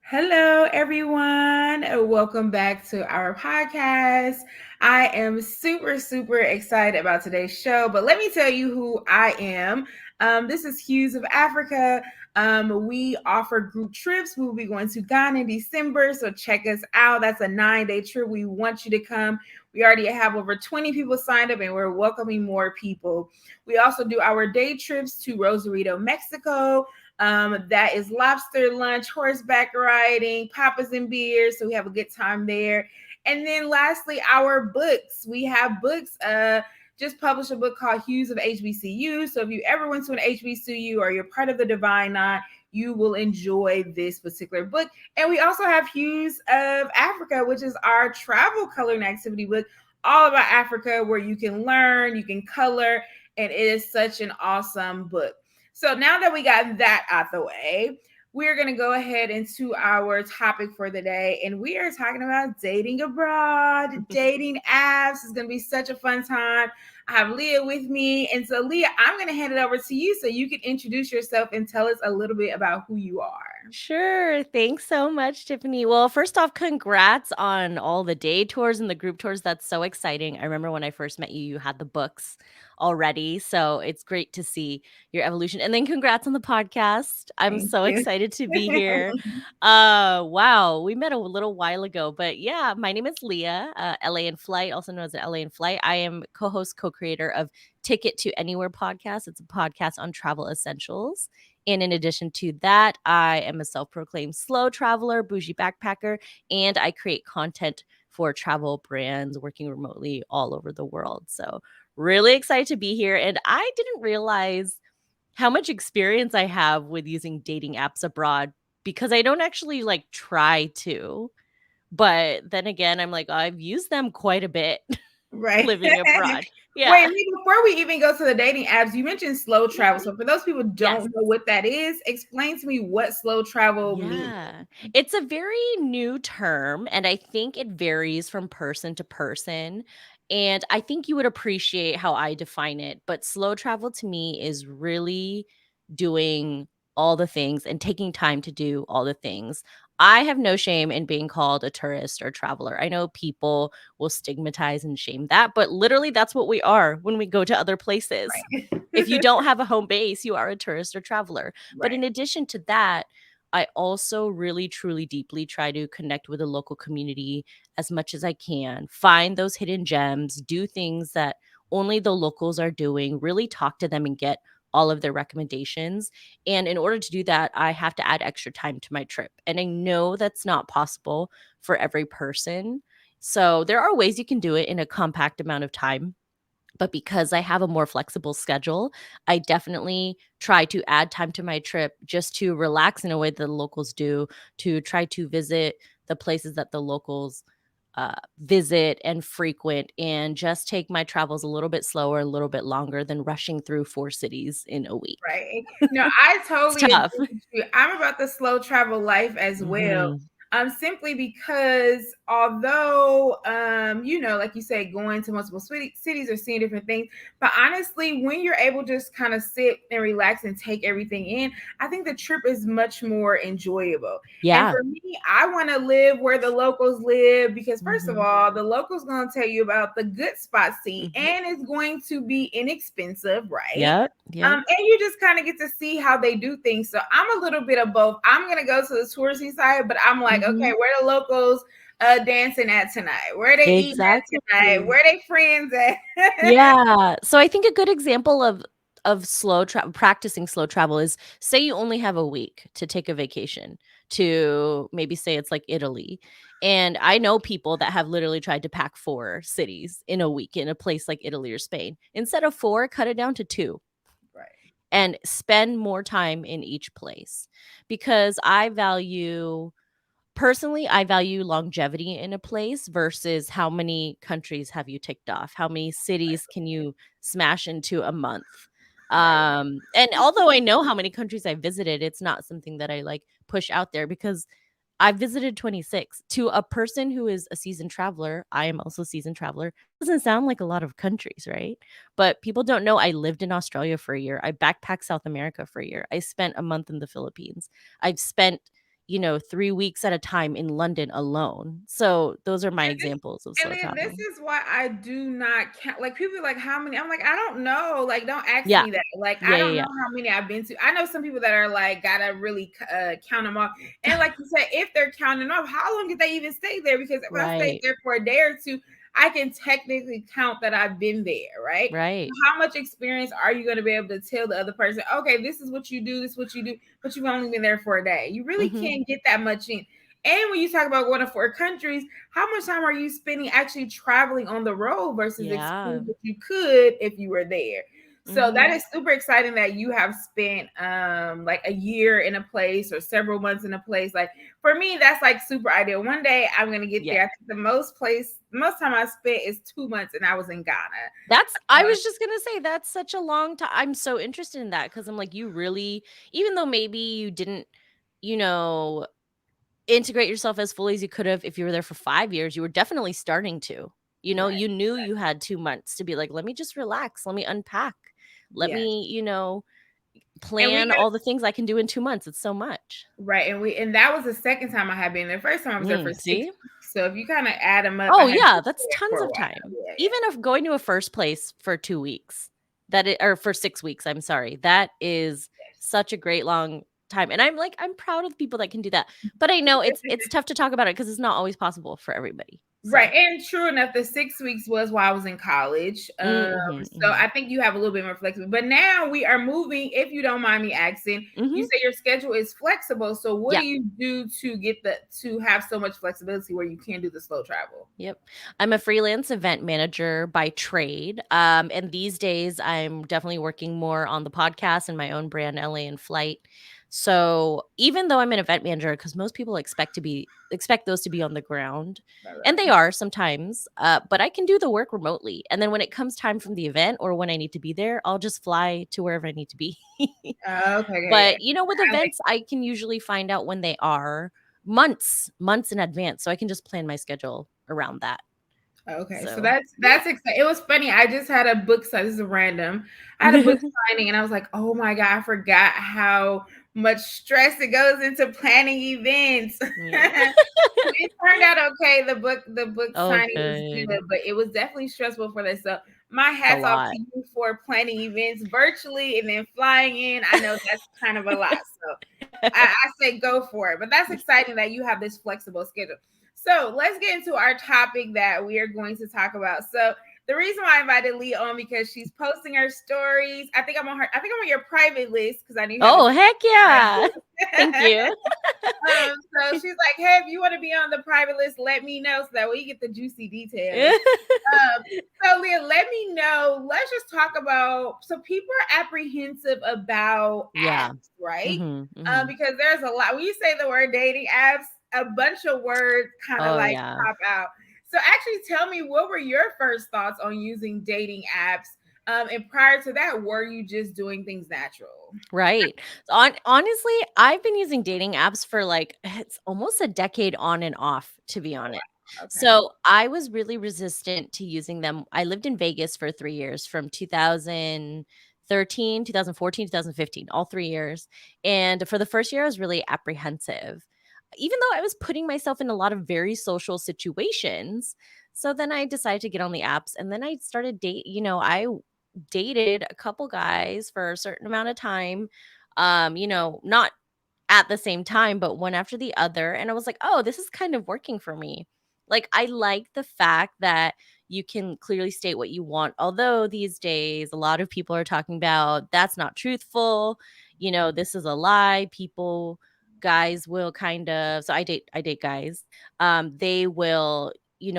Hello, everyone. Welcome back to our podcast. I am super excited about today's show, but let me tell you who I am. This is Hughes of Africa. We offer group trips. We will be going to Ghana in December, so check us out. That's a 9-day trip. We want you to come. We already have over 20 people signed up, and we're welcoming more people. We also do our day trips to Rosarito, Mexico. That is lobster lunch, horseback riding, papas and beers. So we have a good time there. And then lastly, our books. We have books. Just published a book called Hughes of HBCU. So if you ever went to an HBCU or you're part of the Divine Nine, you will enjoy this particular book. And we also have Hughes of Africa, which is our travel coloring activity book, all about Africa, where you can learn, you can color, and it is such an awesome book. So now that we got that out the way, we're going to go ahead into our topic for the day. And we are talking about dating abroad, dating apps. It's going to be such a fun time. I have Leah with me. And so, Leah, I'm going to hand it over to you so you can introduce yourself and tell us a little bit about who you are. Sure. Thanks so much, Tiffany. Well, first off, congrats on all the day tours and the group tours. That's so exciting. I remember when I first met you, you had the books already. So it's great to see your evolution. And then congrats on the podcast. I'm Thank so you. excited to be here. Wow. We met a little while ago, but yeah, my name is Leah, LA in Flight, also known as LA in Flight. I am co-host, co-creator of Ticket to Anywhere podcast. It's a podcast on travel essentials. And in addition to that, I am a self proclaimed slow traveler, bougie backpacker, and I create content for travel brands working remotely all over the world. So, really excited to be here. And I didn't realize how much experience I have with using dating apps abroad because I don't actually like try to. But then again, I'm like, I've used them quite a bit Right. living abroad. Wait, Yeah. before we even go to the dating apps, you mentioned slow travel. So for those people who don't Yes. know what that is, explain to me what slow travel means. Yeah. It's a very new term, and I think it varies from person to person. And I think you would appreciate how I define it. But slow travel to me is really doing all the things and taking time to do all the things. I have no shame in being called a tourist or traveler. I know people will stigmatize and shame that, but literally that's what we are when we go to other places. Right. If you don't have a home base, you are a tourist or traveler. But Right. in addition to that, I also really, truly, deeply try to connect with the local community as much as I can, find those hidden gems, do things that only the locals are doing, really talk to them and get all of their recommendations. And in order to do that, I have to add extra time to my trip. And I know that's not possible for every person. So there are ways you can do it in a compact amount of time, but because I have a more flexible schedule, I definitely try to add time to my trip just to relax in a way that the locals do, to try to visit the places that the locals visit and frequent, and just take my travels a little bit slower, a little bit longer than rushing through 4 cities in a week. Right. No, I It's totally agree tough. with you. I'm about the slow travel life as well. Mhm. Simply because although like you say, going to multiple cities or seeing different things, but honestly, when you're able to just kind of sit and relax and take everything in, I think the trip is much more enjoyable. And Yeah. for me, I want to live where the locals live because first of Mhm. all, the locals gonna tell you about the good spots to eat, Mhm. and it's going to be inexpensive, right? Yep. Yep. And you just kind of get to see how they do things. So I'm a little bit of both. I'm gonna go to the touristy side, but I'm like, okay, Mhm. where the locals dancing at tonight? Where they eating at tonight? Exactly. Where they friends at? Yeah. So I think a good example of practicing slow travel is, say you only have a week to take a vacation to, maybe say it's like Italy. And I know people that have literally tried to pack 4 cities in a week in a place like Italy or Spain. Instead of 4, cut it down to 2 Right. and spend more time in each place, because personally, I value longevity in a place versus how many countries have you ticked off? How many cities can you smash into a month? Right. And although I know how many countries I visited, it's not something that I like push out there because I visited 26. To a person who is a seasoned traveler, I am also a seasoned traveler. Doesn't sound like a lot of countries, right? But people don't know I lived in Australia for a year. I backpacked South America for a year. I spent a month in the Philippines. I've spent 3 weeks at a time in London alone. So those are my And this examples of and slow then this traveling. is why I do not count. Like people are like, how many? I'm like, I don't know. Like, don't ask Yeah. me that. Like, I Yeah, don't know yeah, how many I've been to. I know some people that are like, gotta really count them off. And like you said, if they're counting off, how long did they even stay there? Because if I stayed right, there for a day or two, I can technically count that I've been there, right? right. How much experience are you going to be able to tell the other person? Okay, this is what you do, this is what you do, but you've only been there for a day. You really Mhm. can't get that much in. And when you talk about going to foreign countries, how much time are you spending actually traveling on the road versus Yeah. experience what you could if you were there? So that Mhm. is super exciting that you have spent like a year in a place or several months in a place. Like for me, that's like super ideal. One day I'm gonna get Yeah. there. I think most time I spent is 2 months, and I was in Ghana. I Uh, was just gonna say that's such a long time. I'm so interested in that because I'm like, you really, even though maybe you didn't, you know, integrate yourself as fully as you could have if you were there for 5 years, you were definitely starting to. right. You knew you had 2 months to be like, let me just relax, let me unpack, let Yes. me, And we plan all the things I can do in 2 months. It's so much. Right, and that was the second time I had been there. First time I was there for 6 See? weeks. So if you kind of add them up, I Oh, had yeah, been that's there tons for a of while. time. Yeah, Even yeah. if going to a first place for 2 weeks, or for 6 weeks, I'm sorry, that is Yes. such a great long time, and I'm proud of the people that can do that, but I know it's tough to talk about it because it's not always possible for everybody, so. Right, and true enough, the 6 weeks was while I was in college. Mhm, So mhm. I think you have a little bit more flexibility. But now we are moving. If you don't mind me asking, you Mhm. say your schedule is flexible. So what Yeah. do you do to get to have so much flexibility where you can do the slow travel? Yep. I'm a freelance event manager by trade. And these days I'm definitely working more on the podcast and my own brand, LA in Flight. So even though I'm an event manager, because most people expect those to be on the ground, Right, and they right. are sometimes, but I can do the work remotely. And then when it comes time from the event or when I need to be there, I'll just fly to wherever I need to be. Okay, okay, yeah. But with I like events, I can usually find out when they are months in advance, so I can just plan my schedule around that. Okay, so So, that's exciting. It was funny. I just had a book sign. This is random. I had a book yeah. signing, and I was like, "Oh my god, I forgot how much stress it goes into planning events." Yeah. It turned out okay. The book Oh, signing was good, good. but it was definitely stressful for this. So my It's a hats off lot. to you for planning events virtually and then flying in. I know that's kind of a lot, so I say go for it. But that's exciting that you have this flexible schedule. So let's get into our topic that we are going to talk about. So the reason why I invited Leah on because she's posting her stories. I think I'm on your private list because I knew you have a Oh, heck yeah. Thank private. you. So she's like, hey, if you want to be on the private list, let me know so that way you get the juicy details. Um, so Leah, let me know. Let's just talk about. So people are apprehensive about Yeah. apps, right? Mhm, mhm. Because there's a lot. When you say the word dating apps, a bunch of words kind of Oh, like yeah. pop out. So actually, tell me what were your first thoughts on using dating apps? And prior to that, were you just doing things natural? Right. Honestly, I've been using dating apps for like it's almost a decade on and off, to be Oh honest. wow. Okay. So I was really resistant to using them. I lived in Vegas for 3 years from 2013, 2014, 2015, all 3 years. And for the first year, I was really apprehensive, even though I was putting myself in a lot of very social situations. So then I decided to get on the apps and then I started I dated a couple guys for a certain amount of time. Not at the same time, but one after the other. And I was like, oh, this is kind of working for me. Like, I like the fact that you can clearly state what you want. Although these days, a lot of people are talking about that's not truthful. This is a lie. Guys will so I date guys. They will,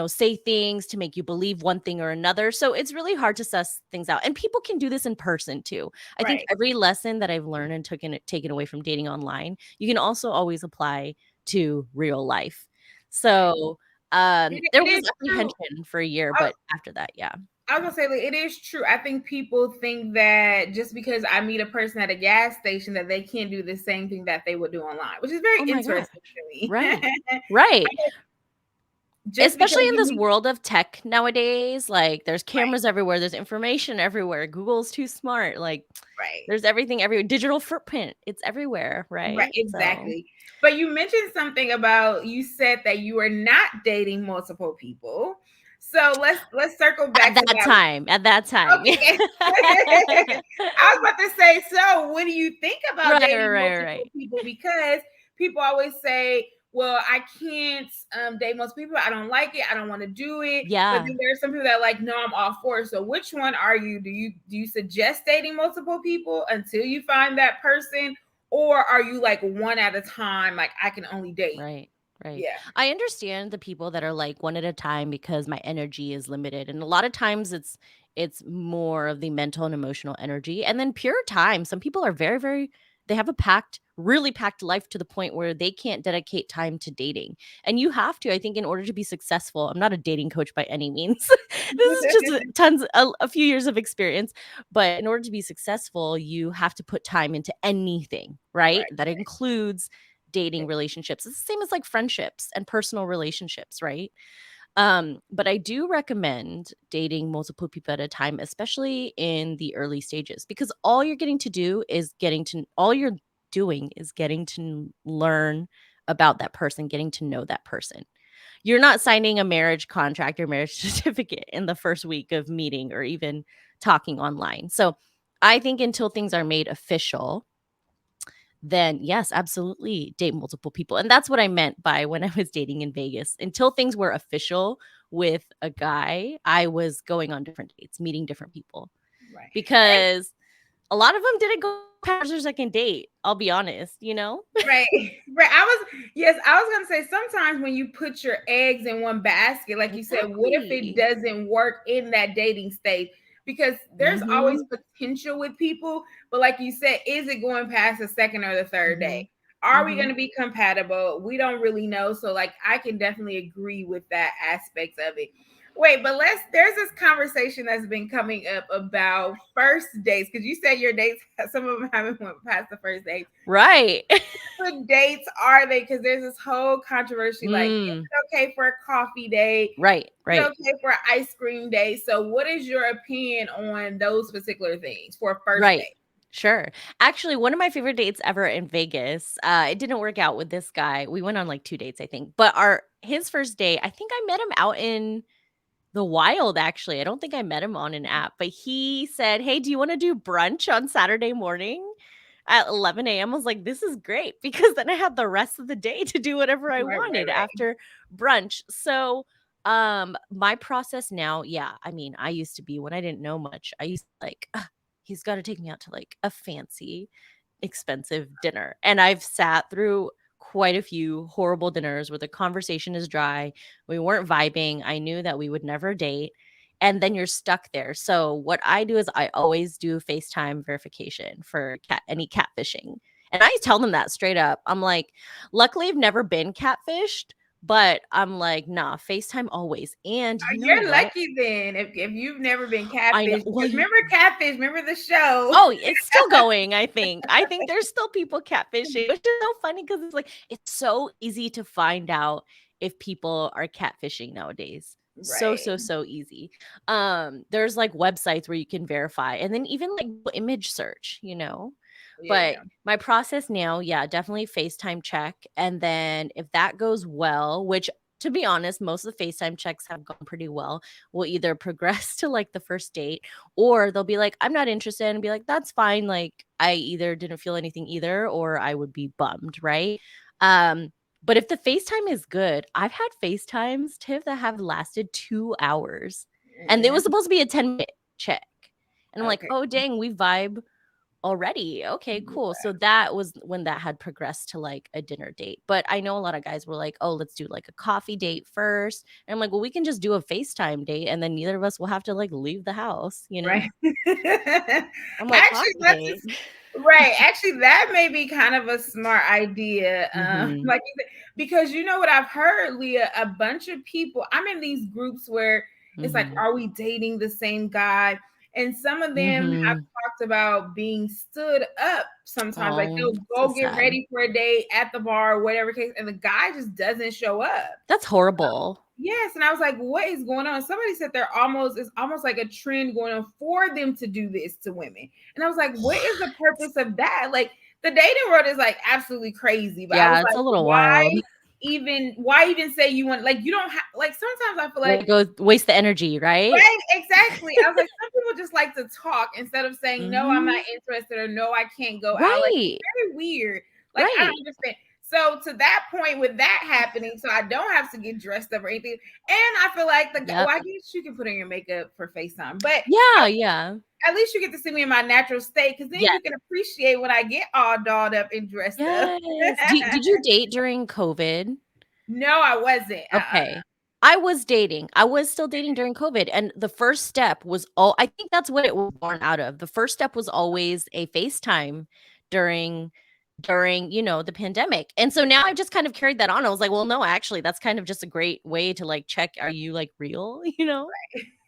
say things to make you believe one thing or another. So it's really hard to suss things out. And people can do this in person too. I think Right. every lesson that I've learned and taken away from dating online, you can also always apply to real life. Right. So there It was is true. apprehension for a year, I, but after that, yeah. I was gonna say like, it is true. I think people think that just because I meet a person at a gas station that they can't do the same thing that they would do online, which is very Oh my interesting gosh. to me. Right. Right. just because Especially in you this meet, world of tech nowadays, like, there's right, cameras everywhere, there's information everywhere, Google's too smart, like, right. there's everything everywhere. Digital footprint, it's everywhere, Right, right? So exactly. But you mentioned something about, you said that you are not dating multiple people. So let's circle back to that. at that time. Okay. I was about to say, so what do you think about Right, right, dating right, multiple right. people? Because people always say, well, I can't date multiple people. I don't like it. I don't want to do it. But Yeah, then there are some people that are like, no, I'm all for it. So which one are you? Do you suggest dating multiple people until you find that person? Or are you like one at a time, like I can only date? right, right. Yeah. I understand the people that are like one at a time because my energy is limited. And a lot of times it's more of the mental and emotional energy. And then pure time. Some people are very, very they have a packed, really packed life to the point where they can't dedicate time to dating. And you have to, I think, in order to be successful. I'm not a dating coach by any means. This is just a few years of experience. But in order to be successful, you have to put time into anything, right? Right. That includes dating relationships. It's the same as like friendships and personal relationships, right? But I do recommend dating multiple people at a time, especially in the early stages, because all you're doing is getting to learn about that person, getting to know that person. You're not signing a marriage contract or marriage certificate in the first week of meeting or even talking online. So I think until things are made official, then yes, absolutely date multiple people. And that's what I meant by when I was dating in Vegas. Until things were official with a guy, I was going on different dates, meeting different people Right. because a lot of them didn't go past their second date. I'll be honest, you know? Right, right. I was gonna say sometimes when you put your eggs in one basket, like you said, what if it Exactly. doesn't work in that dating stage? Because there's always Mhm. potential with people, but like you said, is it going past the second or the third day? Mhm. Are we Mhm. gonna be compatible? We don't really know. So like I can definitely agree with that aspect of it. Wait, but there's this conversation that's been coming up about first dates, because you said your dates, some of them haven't went past the first date. Right. Good dates are they? Because there's this whole controversy like, is Mm. it okay for a coffee date? Right, Is it right. okay for an ice cream day? So, what is your opinion on those particular things for a first Right. date? Sure. Actually, one of my favorite dates ever in Vegas, it didn't work out with this guy. We went on like 2 dates, I think. But our his first date, I think I met him out in the wild, actually. I don't think I met him on an app, but he said, "Hey, do you wanna do brunch on Saturday morning at 11 AM?" I was like, "This is great," because then I had the rest of the day to do whatever I Right, right, wanted right. after brunch. So, my process now, yeah, I mean, I used to be when I didn't know much, I used to like, "Ugh, he's gotta take me out to, like, a fancy, expensive dinner," and I've sat through quite a few horrible dinners where the conversation is dry, we weren't vibing, I knew that we would never date, and then you're stuck there. So what I do is I always do FaceTime verification for any catfishing. And I tell them that straight up. I'm like, luckily I've never been catfished, but I'm like, nah, FaceTime always. And you know You're what? lucky then if you've never been I know. catfished. Well, Because remember Catfish? Remember the show? oh, it's still going, I think. I think there's still people catfishing, which is so funny because it's like it's so easy to find out if people are catfishing nowadays. So, Right. so, so easy. There's like websites where you can verify and then even like image search, you know. But Yeah. my process now, yeah, definitely FaceTime check. And then if that goes well, which to be honest, most of the FaceTime checks have gone pretty well, we'll either progress to like the first date or they'll be like, I'm not interested, and be like, that's fine. Like, I either didn't feel anything either, or I would be bummed, right? Um, but if the FaceTime is good, I've had FaceTimes, Tiff, that have lasted 2 hours. And it Yeah. was supposed to be a 10-minute check. And I'm like, Okay. oh dang, we vibe already. Okay, cool. So that was when that had progressed to like a dinner date. But I know a lot of guys were like, oh, let's do like a coffee date first. And I'm like, well, we can just do a FaceTime date and then neither of us will have to like leave the house, you know? Right. I'm like, Actually, coffee that's date. just right. Actually, that may be kind of a smart idea. Mhm. Like you said, because you know what I've heard, Leah, a bunch of people, I'm in these groups where it's like, Mhm. are we dating the same guy? And some of them have Mhm. talked about being stood up sometimes. Like Oh, they'll so go get sad. ready for a date at the bar, whatever case, and the guy just doesn't show up. That's horrible. Yes, and I was like, "What is going on?" Somebody said they're almost it's almost like a trend going on for them to do this to women, and I was like, "What is the What? purpose of that?" Like the dating world is like absolutely crazy, but I was Yeah, it's like, a little "Why wild. why even say you want like you don't have like sometimes I feel like Like, go waste the energy, right? right, exactly. I was like, some people just like to talk instead of saying, no, I'm not Mhm. interested or no, I can't go out. Like, it's Right, very weird. Like, I don't right. understand. So, to that point, with that happening, so I don't have to get dressed up or anything. And I feel like well, Yep. I guess you can put on your makeup for FaceTime, but Yeah, yeah. at least you get to see me in my natural state because then Yes, you can appreciate when I get all dolled up and dressed up. yes. Did you date during COVID? No, I wasn't. Okay. I was dating. I was still dating during COVID, and the first step was all I think that's what it was born out of. The first step was always a FaceTime during the pandemic. And so now I just kind of carried that on. I was like, "Well, no, actually, that's kind of just a great way to, like, check, are you, like, real?" You know?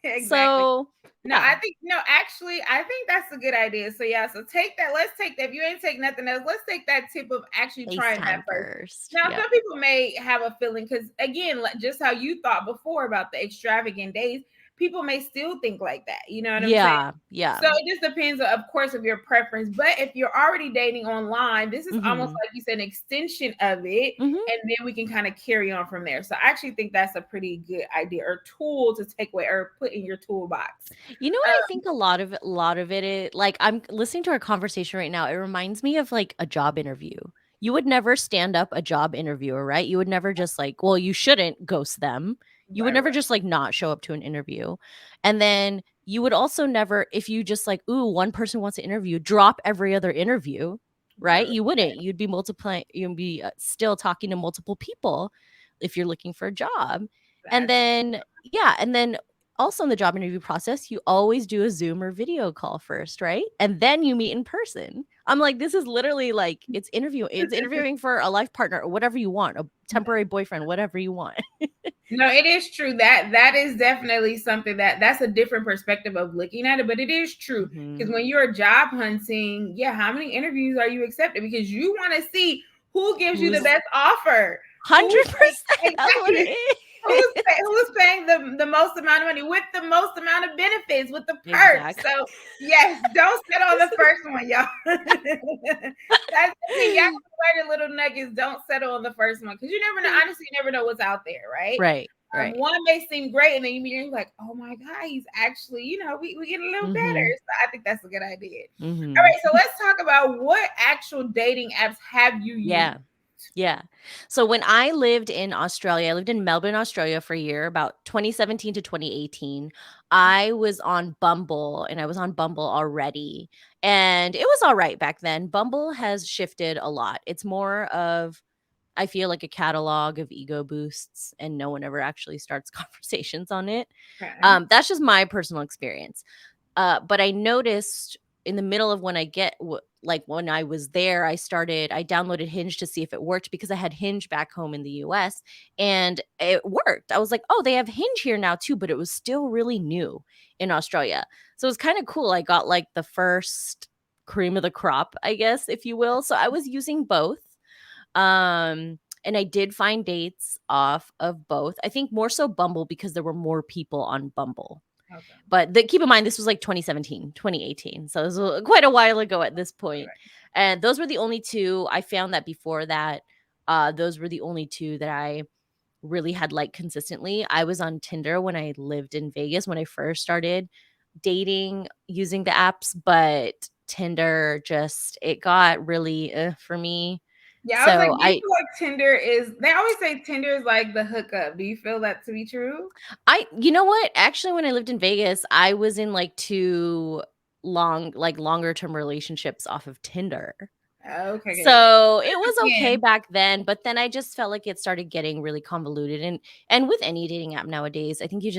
Exactly. So, No, yeah, I think no, actually, I think that's a good idea. So yeah, so take that. Let's take that. If you ain't take nothing else, let's take that tip of actually trying that FaceTime first. first. Now, Yep. some people may have a feeling because again, like just how you thought before about the extravagant days, people may still think like that. You know what I'm saying? Yeah, yeah. So it just depends, of course, of your preference. But if you're already dating online, this is almost Mhm. like you said, an extension of it, Mhm. and then we can kind of carry on from there. So I actually think that's a pretty good idea or tool to take away or put in your toolbox. You know what I think a lot of it is like, I'm listening to our conversation right now, it reminds me of, like, a job interview. You would never stand up a job interviewer, right? You would never just, like, well, you shouldn't ghost them. You would Right, never right, just, like, not show up to an interview. And then you would also never, if you just like, "Ooh, one person wants to interview," drop every other interview, right, right? You wouldn't. You'd be multiplying you'd be, still talking to multiple people if you're looking for a job. And that's then yeah, and then also in the job interview process, you always do a Zoom or video call first, right? And then you meet in person. I'm like, this is literally like it's interviewing for a life partner or whatever you want, a temporary boyfriend, whatever you want. no, it is true that that is definitely something that's a different perspective of looking at it, but it is true because Mhm. when you're job hunting, yeah, how many interviews are you accepted? Because you want to see who gives you the Who's best offer, who's 100%, that's what exactly it who's is. who's paying the most amount of money with the most amount of benefits with the perks. Exactly. So yes, don't settle on the first one, y'all. That's the thing. Y'all learn the little nuggets. Don't settle on the first one because you never know. Honestly, you never know what's out there, right? Right, right. One may seem great, and then you're like, oh my god, he's actually, we get a little better. Mhm, So I think that's a good idea. All mhm. right, so let's talk about what actual dating apps have you used? Yeah. Yeah. So when I lived in Australia, I lived in Melbourne, Australia for a year, about 2017 to 2018. I was on Bumble and I was on Bumble already. And it was all right back then. Bumble has shifted a lot. It's more of, I feel like a catalog of ego boosts, and no one ever actually starts conversations on it. Okay. That's just my personal experience. But I noticed in the middle of when I like when I was there, I downloaded Hinge to see if it worked because I had Hinge back home in the US and it worked. I was like, oh, they have Hinge here now too, but it was still really new in Australia. So it was kind of cool. I got like the first cream of the crop, I guess, if you will. So I was using both. And I did find dates off of both. I think more so Bumble because there were more people on Bumble. Okay. But keep in mind, this was like 2017, 2018. So it was quite a while ago at this point. And those were the only two I found that before that. Those were the only two that I really had like consistently. I was on Tinder when I lived in Vegas when I first started dating using the apps, but Tinder just, it got really for me. Yeah, I was like, So do you feel like Tinder is? They always say Tinder is like the hookup. Do you feel that to be true? you know what? Actually, when I lived in Vegas, I was in like two longer term relationships off of Tinder. Okay, good, good. So, it was okay Again, back then, but then I just felt like it started getting really convoluted, and with any dating app nowadays, I think you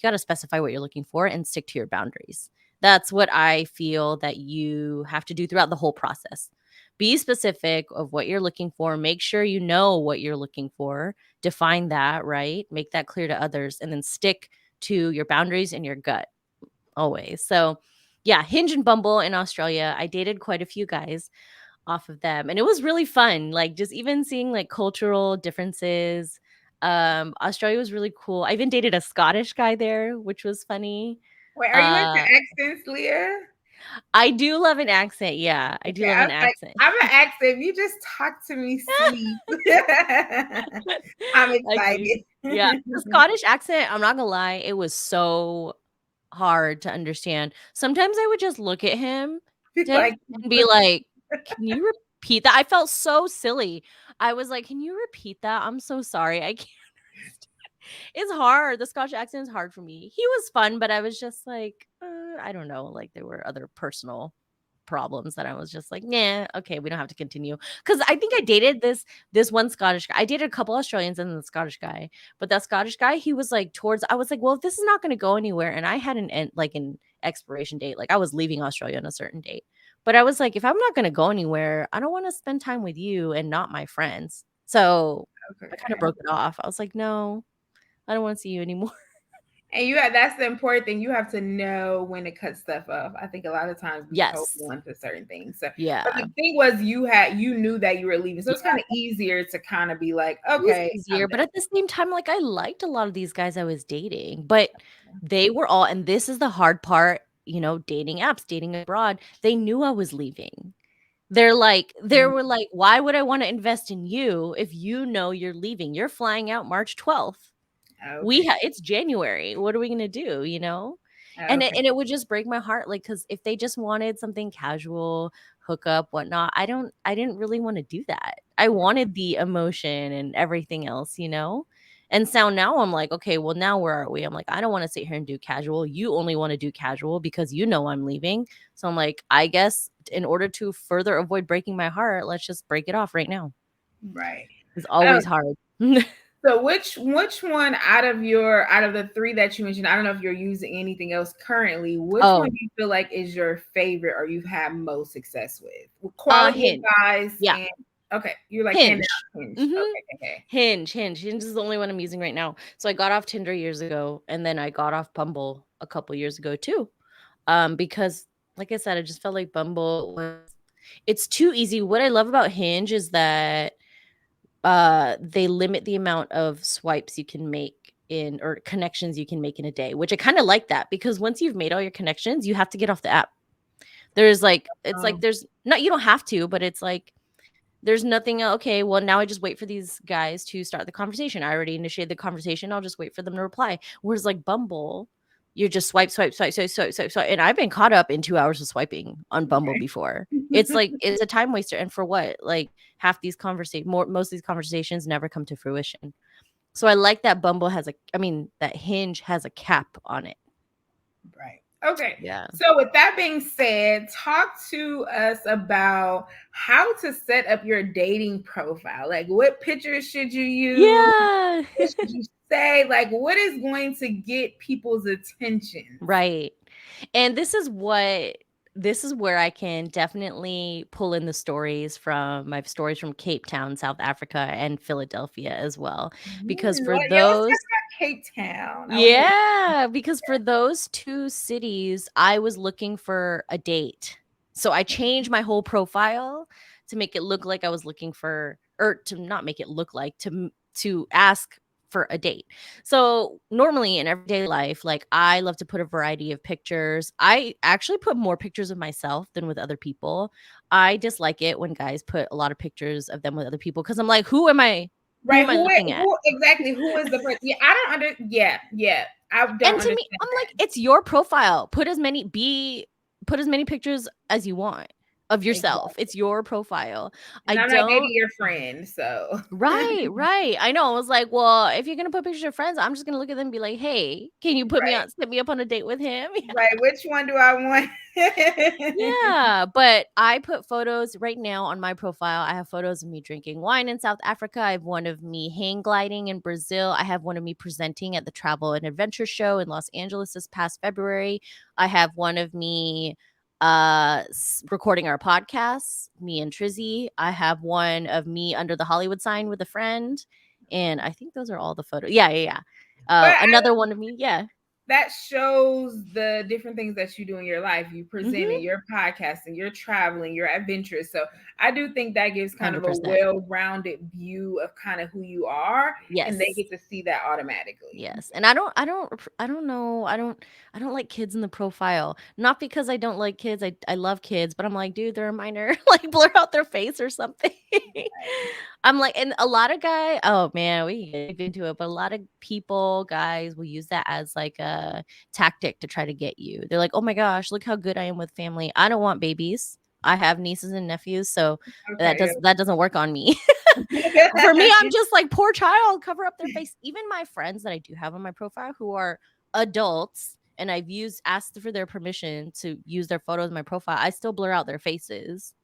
gotta specify what you're looking for and stick to your boundaries. That's what I feel that you have to do throughout the whole process. Be specific of what you're looking for, make sure you know what you're looking for, define that, right? Make that clear to others, and then stick to your boundaries and your gut. always. So, yeah, Hinge and Bumble in Australia. I dated quite a few guys off of them, and it was really fun. Like just even seeing like cultural differences. Australia was really cool. I even dated a Scottish guy there, which was funny. Wait, are you into Uh accents, Leah? I do love an accent. Yeah, I do Okay, love I an was like, accent. I'm an accent. You just talk to me sweet. I'm I do. excited. Yeah, the Scottish accent, I'm not gonna lie, it was so hard to understand. Sometimes I would just look at him Be and like, be like, "Can you repeat that?" I felt so silly. I was like, "Can you repeat that? I'm so sorry. I can't understand." It's hard. The Scottish accent is hard for me. He was fun, but I was just like, I don't know. Like there were other personal problems that I was just like, "Nah, okay, we don't have to continue." Because I think I dated this one Scottish guy. I dated a couple Australians and then the Scottish guy, but that Scottish guy, he was like towards. I was like, well, if this is not going to go anywhere, and I had an expiration date, like I was leaving Australia on a certain date, but I was like, if I'm not going to go anywhere, I don't want to spend time with you and not my friends. So I kind of okay. broke it off. I was like, no, I don't want to see you anymore. And that's the important thing. You have to know when to cut stuff off. I think a lot of times we hold Yes. on to certain things. So, but Yeah. the thing was, you knew that you were leaving, so it's kind of easier to kind of be like, It was okay, I'm easier, but at the same time, like, I liked a lot of these guys I was dating, but they were all and this is the hard part, dating apps, dating abroad, they knew I was leaving. They done. were like, "Why would I wanna invest in you if you know you're leaving? You're flying out March 12th." Okay, It's January. What are we gonna do, you know? okay, And it would just break my heart, like, because if they just wanted something casual, hookup, whatnot, I didn't really wanna do that. I wanted the emotion and everything else, you know? And so now I'm like, "Okay, well, now where are we?" I'm like, "I don't wanna sit here and do casual. You only wanna do casual because you know I'm leaving." So I'm like, "I guess in order to further avoid breaking my heart, let's just break it off right now." right. It's Oh, always hard. so which one out of the three that you mentioned? I don't know if you're using anything else currently. Which one Oh, do you feel like is your favorite or you've had most success with quality of Hinge. guys Yeah. and okay, you're like hand Hinge. out hinge. Mhm. Okay, okay. Hinge is the only one I'm using right now. So I got off Tinder years ago, and then I got off Bumble a couple years ago too. Because like I said, I just felt like Bumble was it's too easy. What I love about Hinge is that they limit the amount of swipes you can make in or connections you can make in a day, which I kind of like that because once you've made all your connections, you have to get off the app. There's like it's like Um, there's not you don't have to, but it's like there's nothing okay, well, now I just wait for these guys to start the conversation. I already initiated the conversation, I'll just wait for them to reply. Whereas, like, Bumble, you just swipe, swipe, swipe, swipe, swipe, swipe, swipe, and I've been caught up in 2 hours of swiping on Bumble before. It's like it's a time waster, and for what? Like, half these conversa more most of these conversations never come to fruition. So I like that Bumble has a I mean, that Hinge has a cap on it. right. Okay. Yeah. So with that being said, talk to us about how to set up your dating profile. Like what pictures should you use? Yeah. What should you say? Like what is going to get people's attention? Right. And this is where I can definitely pull in the stories from my stories from Cape Town, South Africa, and Philadelphia as well. Because for Yeah, let's talk those about Cape Town. I want to hear. yeah, because for those 2 cities, I was looking for a date. So I changed my whole profile to make it look like I was looking for or to not make it look like to ask for a date. So normally in everyday life, like I love to put a variety of pictures. I actually put more pictures of myself than with other people. I dislike it when guys put a lot of pictures of them with other people because I'm like, who Right. am I looking at? Who exactly? Who is the person? Yeah, I don't under. Yeah, yeah. I don't And to me, understand I'm like, that. it's your profile. Put as many pictures as you want of yourself. Exactly. It's your profile. I And I'm not dating don't your friend, so right, right. I know. I was like, well, if you're gonna put pictures of friends, I'm just gonna look at them and be like, hey, can you right, set me up on a date with him? right. Which one do I want? Yeah, but I put photos right now on my profile. I have photos of me drinking wine in South Africa. I have one of me hang gliding in Brazil. I have one of me presenting at the Travel and Adventure Show in Los Angeles this past February. I have one of me recording our podcasts, me and Trizzy. I have one of me under the Hollywood sign with a friend. And I think those are all the photos. Yeah, yeah, yeah. But Another one of me. Yeah. that shows the different things that you do in your life. You presenting, Mhm. you're podcasting, you're traveling, you're adventurous. So I do think that gives kind of a 100%. well-rounded view of kind of who you are, and they Yes. get to see that automatically. Yes, and I don't know, I don't like kids in the profile. Not because I don't like kids, I love kids, but I'm like, "Dude, they're a minor." Like, blur out their face or something. I'm like, and a lot of oh man, we can get deep into it, but a lot of people, guys will use that as like a tactic to try to get you. They're like, "Oh my gosh, look how good I am with family. I don't want babies. I have nieces and nephews, so Okay. that doesn't work on me." For me, I'm just like, poor child, cover up their face. Even my friends that I do have on my profile who are adults and I've asked for their permission to use their photos in my profile, I still blur out their faces.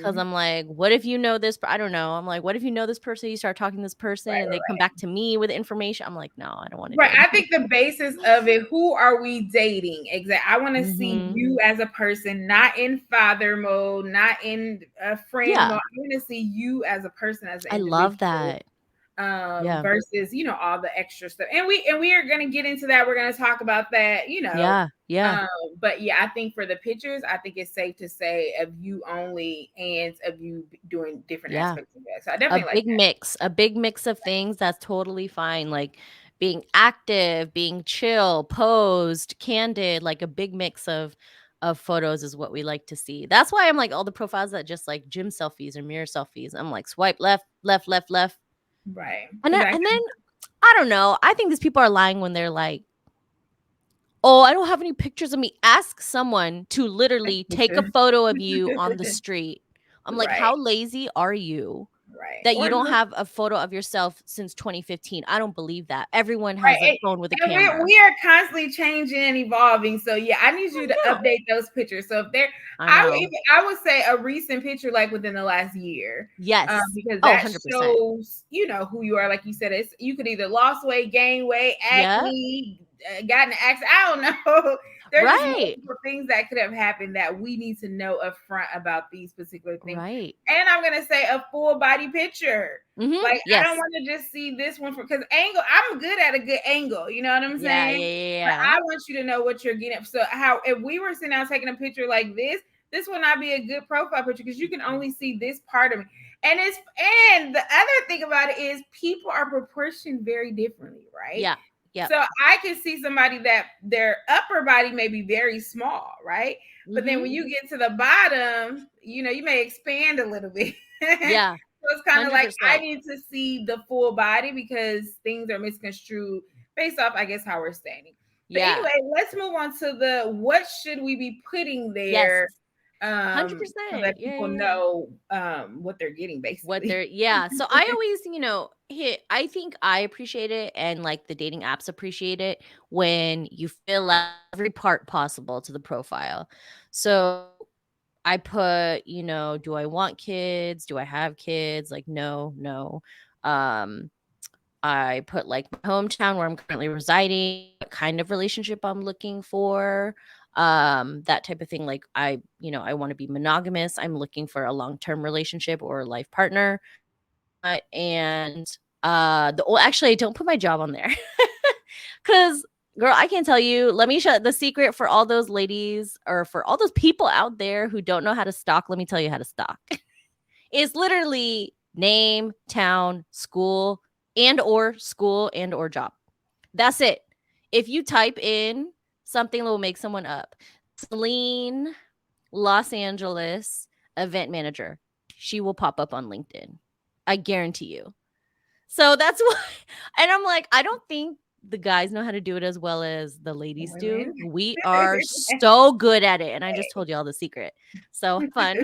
Cause Hmm. I'm like, what if you know this? I don't know. I'm like, what if you know this person? You start talking to this person Right, and they come right. back to me with information. I'm like, no, I don't want to do Right. it. I think the basis of it, who are we dating? Exactly. I want to see Hmm. you as a person, not in father mode, not in a friend mode. Yeah. I want to see you as a person, as an I love individual, that. Yeah. versus, all the extra stuff. And we are gonna get into that. We're gonna talk about that, Yeah. Yeah. Um, but yeah, I think for the pictures, I think it's safe to say of you only and of you doing different Yeah. aspects of that. So I definitely like that. A big mix of things that's totally fine, like being active, being chill, posed, candid, like a big mix of photos is what we like to see. That's why I'm like all the profiles that just like gym selfies or mirror selfies. I'm like swipe left, left, left, left. Right. And Because then, I and then I don't know. I think these people are lying when they're like, "Oh, I don't have any pictures of me." Ask someone to literally take a picture. photo of you on the street. I'm like, Right. "How lazy are you Right. that you Or don't just have a photo of yourself since 2015?" I don't believe that. Everyone right. has a phone with a And we camera. we are constantly changing and evolving. So yeah, I need you to Yeah. update those pictures. So if they're I know. I would say a recent picture like within the last year. Yes. Because Oh, that 100%. shows, who you are. Like you said, it's you could either lost weight, gain weight, Yep. acne, gotten an accident. I don't know. There's just Right. multiple things that could have happened that we need to know upfront about these particular things. Right. And I'm gonna say a full body picture. Mhm. Like I don't Yes. want to just see this one for because angle. I'm good at a good angle. You know what I'm Yeah, saying? yeah, yeah, But yeah. I want you to know what you're getting. So how if we were sitting down taking a picture like this will not be a good profile picture because you can only see this part of me. And the other thing about it is people are proportioned very differently, right? Yeah. Yep. So I can see somebody that their upper body may be very small, right? But then Mhm. when you get to the bottom, you may expand a little bit. Yeah. So it's kind of like I 100%. need to see the full body because things are misconstrued based off, I guess, how we're standing. But Yeah. anyway, let's move on to the what should we be putting Yes. there so 100%. that Yeah, people yeah, yeah. know what they're getting What basically. they're yeah. So I always, hit I think I appreciate it and like the dating apps appreciate it when you fill out every part possible to the profile. So I put, do I want kids? Do I have kids? Like no, no. Um I put like my hometown where I'm currently residing, what kind of relationship I'm looking for, that type of thing. Like I want to be monogamous. I'm looking for a long-term relationship or a life partner. And actually I don't put my job on there. Cuz girl, I can tell you, let me shut the secret for all those ladies or for all those people out there who don't know how to stalk, let me tell you how to stalk. It's literally name, town, school and or job. That's it. If you type in something that will make someone up, Celine, Los Angeles, event manager, she will pop up on LinkedIn. I guarantee you. So that's why, and I'm like, I don't think the guys know how to do it as well as the ladies Women. do. We are so good at it. And I just told you all the secret. So fun.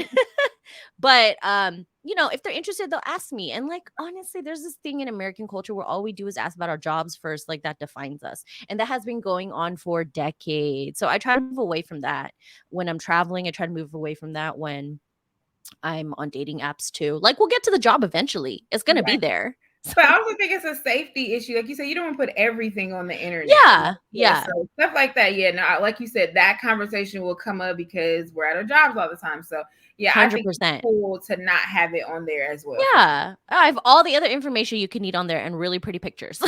But if they're interested, they'll ask me. And like honestly, there's this thing in American culture where all we do is ask about our jobs first, like that defines us. And that has been going on for decades. So I try to move away from that when I'm traveling. I try to move away from that when I'm on dating apps too. Like we'll get to the job eventually. It's gonna be Right. there. But I also think it's a safety issue. Like you said, you don't want to put everything on the internet. Yeah, Yeah, yeah, so stuff like that. Yeah, no, like you said, that conversation will come up because we're at our jobs all the time. So yeah, I think it's 100%. cool to not have it on there as well for sure. Yeah, I have all the other information you could need on there and really pretty pictures.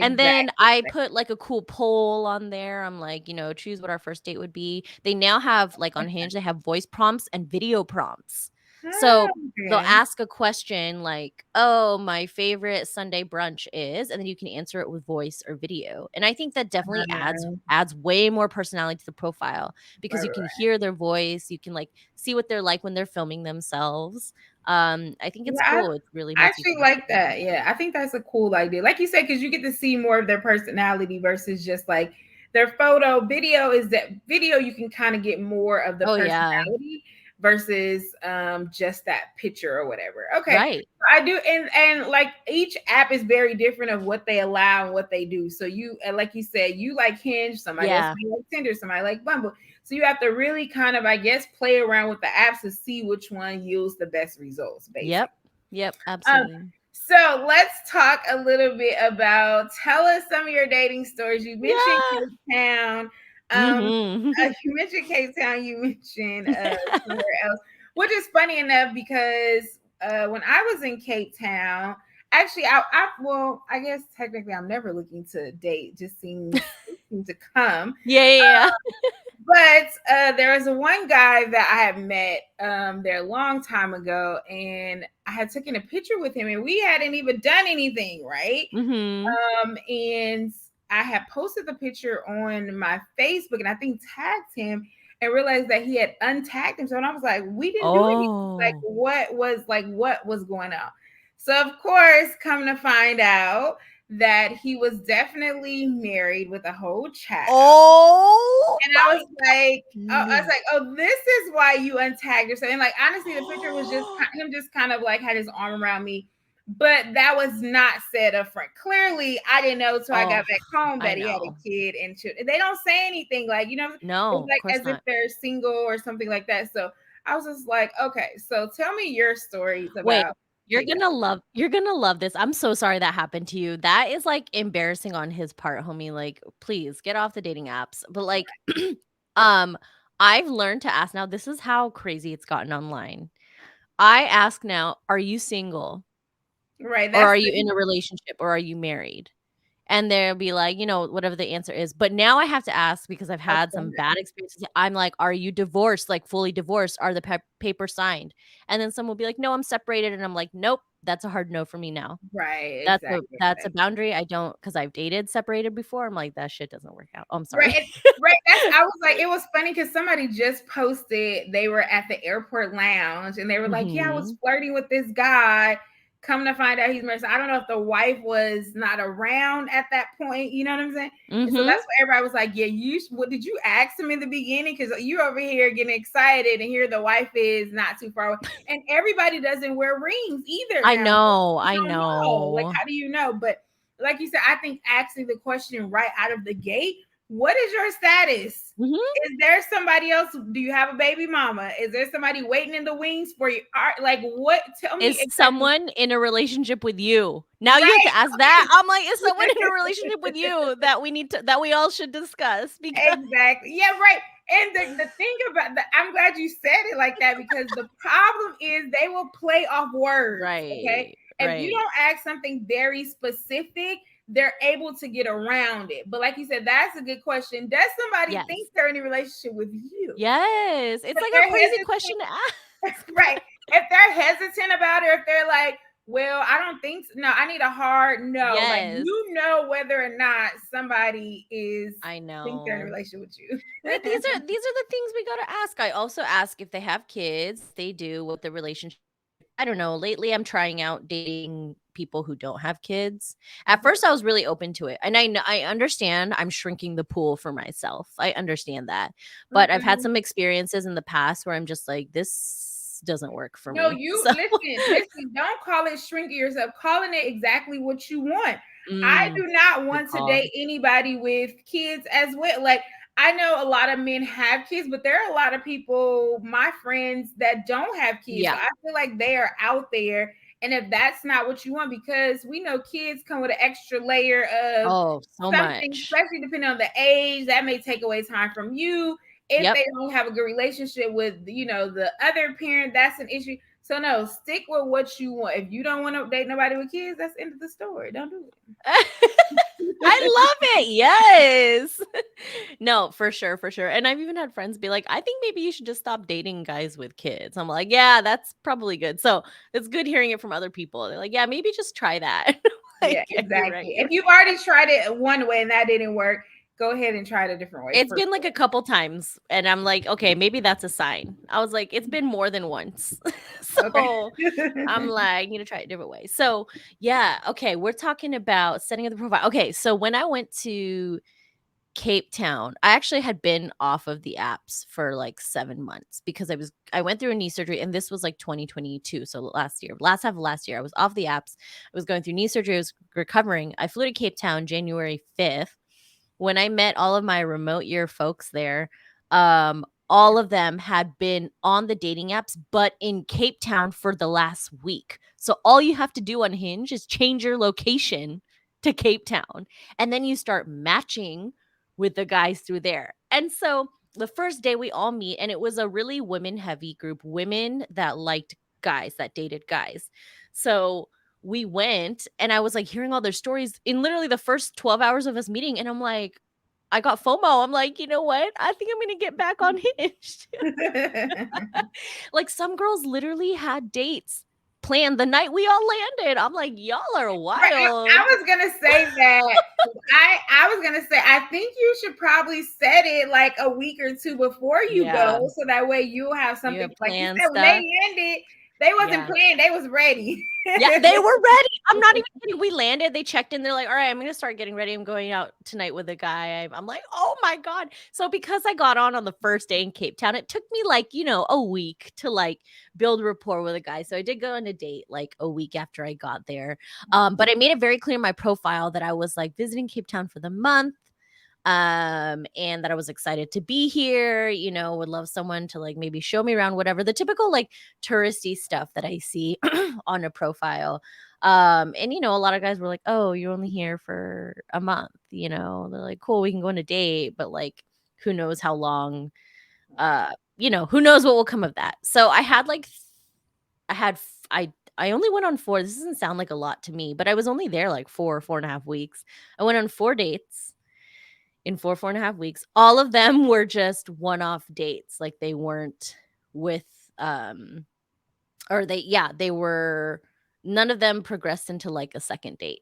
And then Exactly. I put, like, a cool poll on there. I'm like, choose what our first date would be. They now have, like, on Hinge, they have voice prompts and video prompts. Oh, So, they'll okay. ask a question like, "Oh, my favorite Sunday brunch is," and then you can answer it with voice or video. And I think that definitely adds Uh, adds way more personality to the profile right, because you right, can right. hear their voice, you can, like, see what they're like when they're filming themselves. I think it's Yeah, cool. It really I makes you actually feel like seen. that. Yeah, I think that's a cool idea. Like you said, because you get to see more of their personality versus just like their photo. Video is that video you can kind of get more of the Oh, yeah. personality versus just that picture or whatever. Okay. Right. I do, and like each app is very different of what they allow and what they do. So you, and like you said, you like Hinge, somebody else Yeah. might like Tinder, somebody like Bumble. So you have to really kind of, I guess, play around with the apps to see which one yields the best results, basically. Yep. Yep, Um, absolutely. so let's talk a little bit about, tell us some of your dating stories. You mentioned Yeah. Cape Town. Mhm. You mentioned Cape Town. You mentioned somewhere else, which is funny enough because when I was in Cape Town, actually, well, I guess technically I'm never looking to date. Just seems to come. Yeah, yeah, yeah. But there was a one guy that I had met there a long time ago, and I had taken a picture with him, and we hadn't even done anything, right? Mhm. And I had posted the picture on my Facebook, and I think tagged him, and realized that he had untagged him. So I was like, we didn't do anything. Like, Oh. what was going on? So of course, come to find out that he was definitely married with a whole child. Oh And I my was like, I was goodness. like, oh, this is why you untagged yourself. And like, honestly, the picture was just him, just kind of like had his arm around me, but that was not said up front. Clearly, I didn't know until I got Oh, back home I that he had know. a kid and children. They don't say anything, like, No, it's of like course as if not. they're single or something like that. So I was just like, okay, so tell me your stories Wait, about you're Cape Town. gonna love you're gonna love this. I'm so sorry that happened to you. That is, like, embarrassing on his part, homie, like, please get off the dating apps. But, like, um, I've learned to ask now this is how crazy it's gotten online. I ask now, "Are you single? Right. Or That's are you the in a relationship? Or are you married?" And they'll be like, whatever the answer is. But now I have to ask because I've had some okay. bad experiences. I'm like, "Are you divorced? Like, fully divorced? Are the papers signed?" And then someone will be like, "No, I'm separated." And I'm like, "Nope, that's a hard no for me now." Right. That's a Exactly. that's a Exactly. boundary I don't because 'cause I've dated separated before. I'm like, "That shit doesn't work out." Oh, I'm Right, sorry. right. I was like, it was funny because somebody just posted they were at the airport lounge and they were like, yeah, I was Mhm. flirting with this guy. Come to find out he's married. So I don't know if the wife was not around at that point. You know what I'm saying? And so Mhm. that's why everybody was like, yeah, what did you ask him in the beginning? Because you over here getting excited and here the wife is not too far away. And everybody doesn't wear rings either I now. know, You I don't know. Like, know. how do you know? But like you said, I think asking the question right out of the gate, what is your status? Mhm. Is there somebody else? Do you have a baby mama? Is there somebody waiting in the wings for you? Like, what? Tell me Is exactly. someone in a relationship with you? Now you have Right. to ask that. I'm like, "Is someone in a relationship with you that we all should discuss?" Because Exactly. Yeah, right. And the thing about that, I'm glad you said it like that because the problem is they will play off words. Okay. Right, If you right. don't ask something very specific, they're able to get around it. But like you said, that's a good question. Does somebody think Yes. they're in a relationship with you? Yes. It's If like a they're crazy hesitant, question to ask. right. If they're hesitant about it, or if they're like, well, I don't think so. No, I need a hard no. Like, Yes. whether or not somebody is I think they're in a know. relationship with you. Right, these are the things we gotta ask. I also ask if they have kids, they do, what the relationship. I don't know, lately I'm trying out dating people who don't have kids. At Okay. first, I was really open to it, and I understand I'm shrinking the pool for myself. I understand that, but I've had Mm-mm. some experiences in the past where I'm just like, "This doesn't work for No, me." you So listen, don't call it shrinking yourself, calling it exactly what you want. I Mm, do not good want to call. date anybody with kids as well. Like, I know a lot of men have kids, but there are a lot of people, my friends, that don't have kids. So Yeah. I feel like they are out there And if that's not what you want, because we know kids come with an extra layer of Oh, so something, much. especially depending on the age, that may take away time from you. If Yep. they don't have a good relationship with, the other parent, that's an issue. So no, stick with what you want. If you don't want to date nobody with kids, that's the end of the story. Don't do I it. love it. Yes. No, for sure, for sure. And I've even had friends be like, I think maybe you should just stop dating guys with kids. I'm like, yeah, that's probably good. So it's good hearing it from other people. They're like, yeah, maybe just try that. Yeah, Like, yeah, you're right. exactly. You're If you've right. already tried it one way and that didn't work, go ahead and try it a different way It's for been like a couple times, and I'm like, okay, maybe that's a sign. I was like, it's been more than once. sure. So I'm Okay. like, I need to try it a different way. So yeah, okay, we're talking about setting up the profile. Okay, so when I went to Cape Town, I actually had been off of the apps for like 7 months because I went through a knee surgery, and this was like 2022, so last year. Last half of last year, I was off the apps. I was going through knee surgery, I was recovering. I flew to Cape Town January 5th. When I met all of my remote year folks there, all of them had been on the dating apps, but in Cape Town for the last week. So all you have to do on Hinge is change your location to Cape Town, and then you start matching with the guys through there. And so the first day we all meet, and it was a really women heavy group, women that liked guys, that dated guys. So we went, and I was like hearing all their stories in literally the first 12 hours of us meeting. And I'm like, I got FOMO. I'm like, you know what? I think I'm going to get back on Hinge. Like some girls literally had dates planned the night we all landed. I'm like, y'all are Right. wild. I was gonna say that. I was gonna say I think you should probably set it like a week or two before you Yeah. go, so that way you'll have You something. have Like you planned said, when they stuff. landed, they wasn't Yeah. playing; they was ready. Yeah, they were ready. I'm not even kidding. We landed, they checked in, they're like, "All right, I'm gonna start getting ready. I'm going out tonight with a guy." I'm like, "Oh my god." So because I got on the first day in Cape Town, it took me like, a week to like build rapport with a guy. So I did go on a date like a week after I got there. But I made it very clear in my profile that I was like visiting Cape Town for the month, and that I was excited to be here, would love someone to like maybe show me around, whatever, the typical like touristy stuff that I see on a profile. And a lot of guys were like, "Oh, you're only here for a month," they're like, "Cool, we can go on a date, but like who knows how long, who knows what will come of that." So I had like I had I only went on four. This doesn't sound like a lot to me, but I was only there like 4.5 weeks. I went on 4 dates in 4.5 weeks. All of them were just one-off dates. Like they weren't with or they were, none of them progressed into like a second date.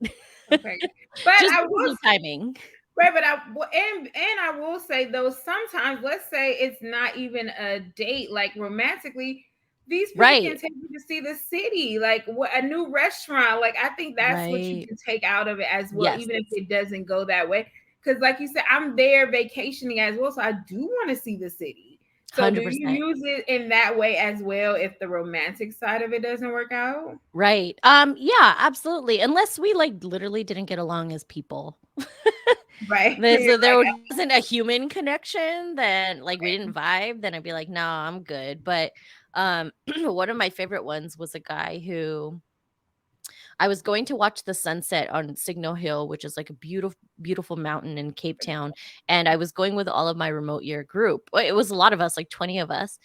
Okay, but Just I because will of timing. right, but and I will say though, sometimes let's say it's not even a date, like romantically, these people can Right. take you to see the city, like a new restaurant. Like I think that's what you Right. can take out of it as well, Yes. even if it doesn't go that way. Because, like you said, I'm there vacationing as well, so I do want to see the city. So, do you 100%. use it in that way as well if the romantic side of it doesn't work out? Right. Yeah, absolutely. Unless we like literally didn't get along as people. Right. There Like, wasn't a human connection, then like we didn't vibe, then I'd be like, "No, I'm good." But one of my favorite ones was a guy who I was going to watch the sunset on Signal Hill, which is like a beautiful, beautiful mountain in Cape Town. And I was going with all of my remote year group. Well, it was a lot of us, like 20 of us.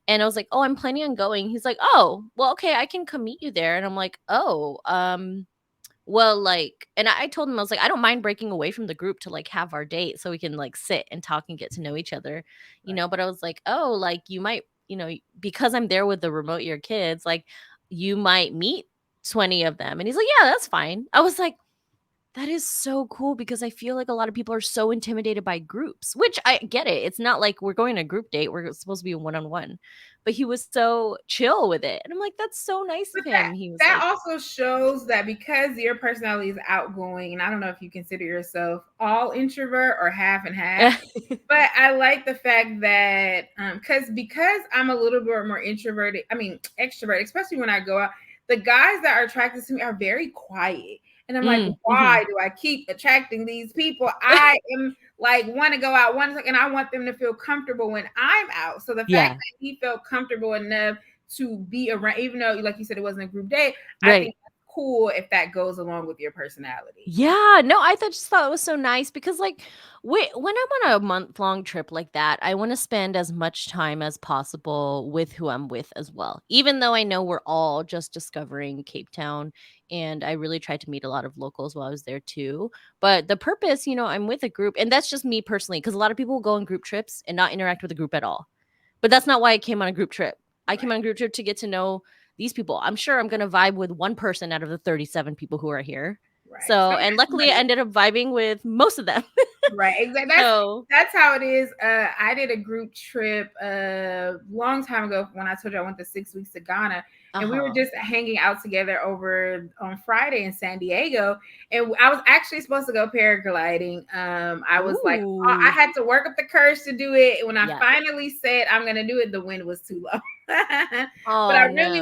And I was like, "Oh, I'm planning on going." He's like, "Oh, well, okay, I can come meet you there." And I'm like, "Oh, well, like," and I told him, I was like, "I don't mind breaking away from the group to like have our date so we can like sit and talk and get to know each other, right. but I was like, "Oh, like you might, because I'm there with the remote year kids, like you might meet 20 of them." And he's like, "Yeah, that's fine." I was like, that is so cool because I feel like a lot of people are so intimidated by groups, which I get it. It's not like we're going on a group date. We're supposed to be a one-on-one. But he was so chill with it. And I'm like, that's so nice But of him. He was that like, also shows that because your personality is outgoing, and I don't know if you consider yourself all introvert or half and half, but I like the fact that because I'm a little bit more introverted, I mean extrovert, especially when I go out, the guys that are attracted to me are very quiet. And I'm like, mhm. why do I keep attracting these people? I am like want to go out one second, I want them to feel comfortable when I'm out. So the fact Yeah. that he felt comfortable enough to be around, even though, like you said, it wasn't a group date. I Right. think that's cool if that goes along with your personality. Yeah, no, just thought it was so nice because, like, when I'm on a month-long trip like that, I wanna spend as much time as possible with who I'm with as well, even though I know we're all just discovering Cape Town, and I really tried to meet a lot of locals while I was there too, but the purpose, I'm with a group, and that's just me personally, because a lot of people will go on group trips and not interact with the group at all, but that's not why I came on a group trip. I came Right. on a group trip to get to know these people. I'm sure I'm gonna vibe with one person out of the 37 people who are here. Right. So, and luckily I Somebody. ended up vibing with most of them. Right, exactly. So, That's how it is. I did a group trip a long time ago when I told you I went to 6 weeks to Ghana, and we were uh-huh. just hanging out together over on Friday in San Diego. And I was actually supposed to go paragliding. I was like, I Ooh. had to work up the courage to do it. When I Yeah. finally said I'm gonna do it, the wind was too low. But Oh, no. I really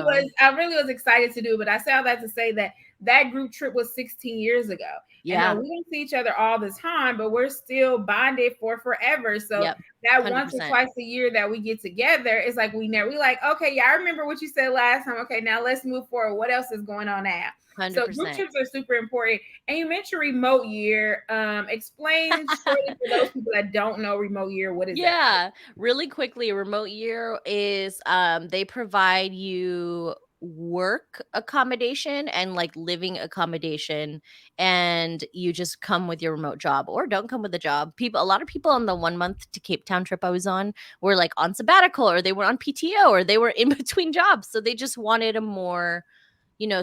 was excited to do it. But I say all that to say that that group trip was 16 years ago. And no, Yeah. we don't see each other all the time, but we're still bonded for forever. So Yep. that once or 100%. twice a year that we get together, it's like we like, okay, yeah, I remember what you said last time. Okay, now let's move forward. What else is going on now? So group 100%. trips are super important. And you mentioned remote year. Explain shortly for those people that don't know remote year. What is that? Yeah, really quickly, a remote year is they provide you work accommodation and like living accommodation, and you just come with your remote job or don't come with a job. A lot of people on the 1 month to Cape Town trip I was on were like on sabbatical, or they were on PTO, or they were in between jobs, so they just wanted a more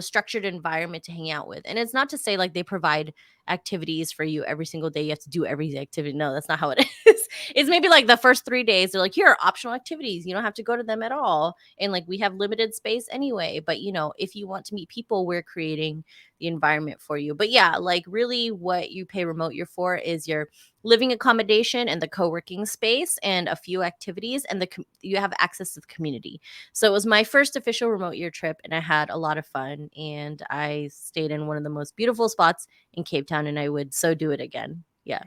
structured environment to hang out with. And it's not to say like they provide activities for you every single day. You have to do every activity. No, that's not how it is. It's maybe like the first 3 days, they're like, here are optional activities. You don't have to go to them at all. And like we have limited space anyway. But if you want to meet people, we're creating the environment for you. But yeah, like really what you pay remote year for is your living accommodation and the co-working space and a few activities, and you have access to the community. So it was my first official remote year trip, and I had a lot of fun. And I stayed in one of the most beautiful spots in Cape Town, and I would so do it again. Yeah.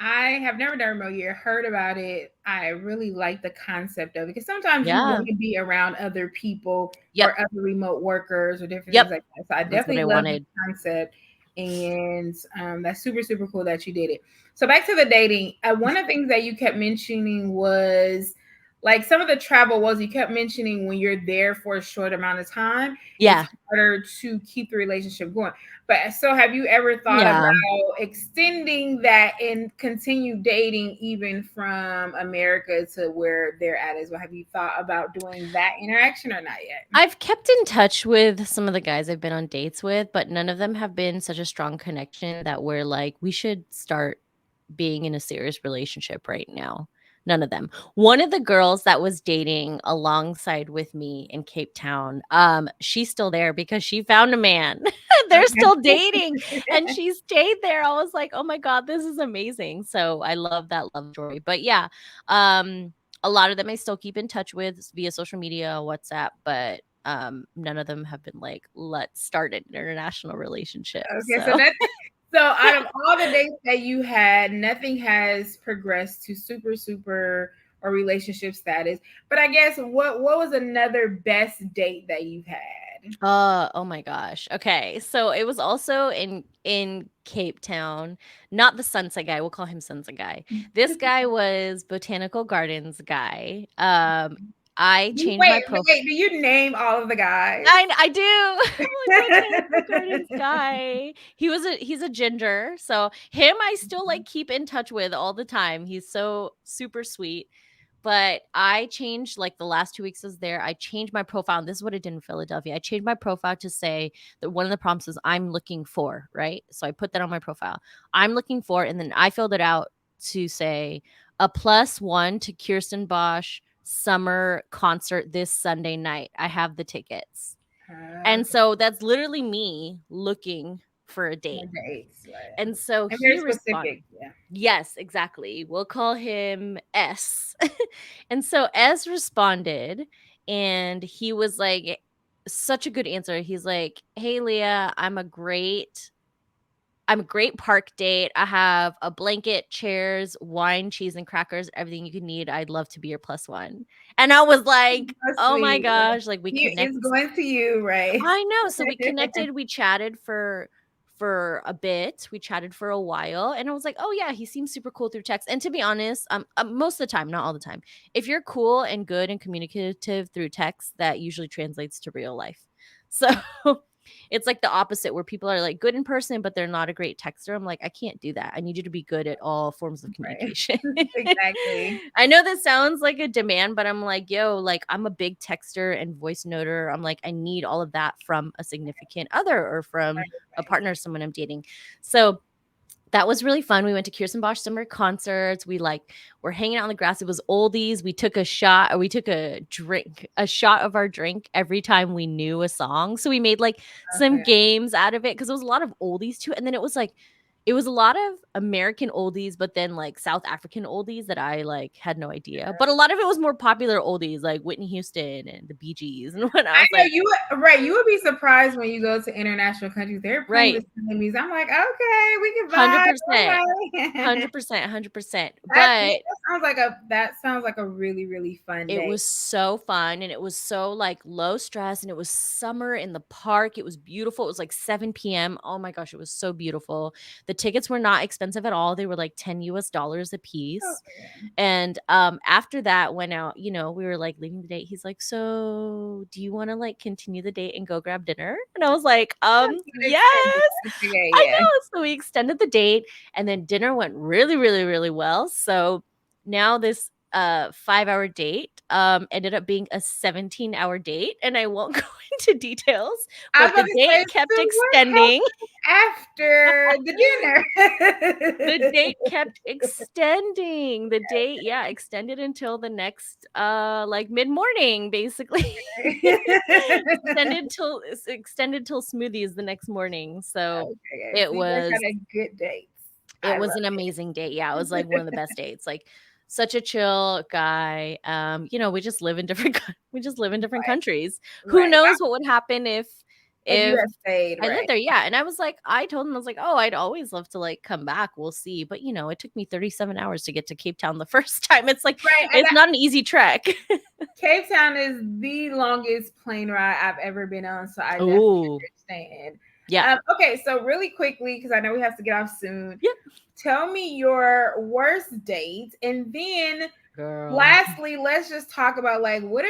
I have never done remote year, heard about it. I really like the concept of it because sometimes you Yeah. want to be around other people Yep. or other remote workers or different Yep. things like that. So I That's what definitely I love the wanted. concept, and that's super super cool that you did it. So back to the dating. One of the things that you kept mentioning was like some of the travel was you kept mentioning when you're there for a short amount of time, it's Yeah. harder to keep the relationship going. But so have you ever thought about Yeah. extending that and continue dating even from America to where they're at as well? Have you thought about doing that interaction or not yet? I've kept in touch with some of the guys I've been on dates with, but none of them have been such a strong connection that we're like, we should start being in a serious relationship right now. None of them. One of the girls that was dating alongside with me in Cape Town, she's still there because she found a man. They're still dating, and Okay. she stayed there. I was like, "Oh my god, this is amazing." So, I love that love story. But yeah, a lot of them I still keep in touch with via social media, WhatsApp, but none of them have been like, "Let's start an international relationship." Okay, so So, nothing. So out of all the dates that you had, nothing has progressed to super super or relationship status. But I guess what was another best date that you've had? oh my gosh. Okay. So it was also in Cape Town, not the Sunset guy. We'll call him Sunset guy. This guy was Botanical Gardens guy. I changed my profile. Wait. Do you name all of the guys? I do. I'm like Botanical Gardens guy. He's a ginger. So him I still like keep in touch with all the time. He's so super sweet. But I changed like the last 2 weeks I was there, I changed my profile. And this is what I did in Philadelphia. I changed my profile to say that one of the prompts is I'm looking for, right? So I put that on my profile. I'm looking for, and then I filled it out to say a +1 to Kirsten Bosch summer concert this Sunday night. I have the tickets. And Okay, so that's literally me looking for a the date. dates, right. And so And very he responded. specific, yeah. Yes, exactly. We'll call him S. And so S responded, and he was like, such a good answer. He's like, "Hey Leah, I'm a great I'm a great park date. I have a blanket, chairs, wine, cheese, and crackers, everything you could need. I'd love to be your plus one. And I was like, So oh my sweet. gosh, like we You, connect. it's going to you, right? I know. So we connected, we chatted for a bit. We chatted for a while and I was like, "Oh yeah, he seems super cool through text." And to be honest, most of the time, not all the time. If you're cool and good and communicative through text, that usually translates to real life. So it's like the opposite where people are like good in person but they're not a great texter. I'm like, I can't do that. I need you to be good at all forms of Right. communication. Exactly. I know this sounds like a demand, but I'm like, yo, like I'm a big texter and voice noter. I'm like, I need all of that from a significant other or from Right, a right. partner, someone I'm dating. So that was really fun. We went to Kirstenbosch summer concerts. We like were hanging out on the grass. It was oldies. We took a shot or we took a shot of our drink every time we knew a song. So we made like some Okay. games out of it because it was a lot of oldies too. And then it was like it was a lot of American oldies, but then like South African oldies that I like had no idea. But a lot of it was more popular oldies like Whitney Houston and the Bee Gees. And when I I was know like, you right. You would be surprised when you go to international countries. They're playing the right, same music. I'm like, okay, we can vibe. 100%, Okay. 100%, 100%. Yeah, But that sounds like a really, really fun it day. was so fun and it was so like low stress and it was summer in the park. It was beautiful. It was like 7 p.m. Oh my gosh, it was so beautiful. The tickets were not expensive at all. They were like 10 US dollars a piece. Okay. And after that went out, we were like leaving the date. He's like, "So, do you want to like continue the date and go grab dinner?" And I was like, Extended. yes. Okay, I yeah. know. So we extended the date and then dinner went really, really, really well. So now this 5-hour date ended up being a 17-hour date and I won't go into details, I was but about the to say, date so kept what extending. happened after the The dinner? date kept extending. The date, yeah, extended until the next like mid-morning basically. Extended till smoothies the next morning. So Okay, it so you guys was had a good date. it I was love an amazing date. Yeah, it was like one of the best dates. Like such a chill guy. We just live in different we just live in different countries. Who right. knows what would happen If you if had stayed, I lived right. there? Yeah. And I was like, I told him, I was like, oh, I'd always love to like come back. We'll see. But it took me 37 hours to get to Cape Town the first time. It's like Right. it's not an easy trek. Cape Town is the longest plane ride I've ever been on, so I definitely Oh, understand. yeah. Okay, so really quickly, because I know we have to get off soon, Yeah. tell me your worst date, and then Girl. lastly, let's just talk about like what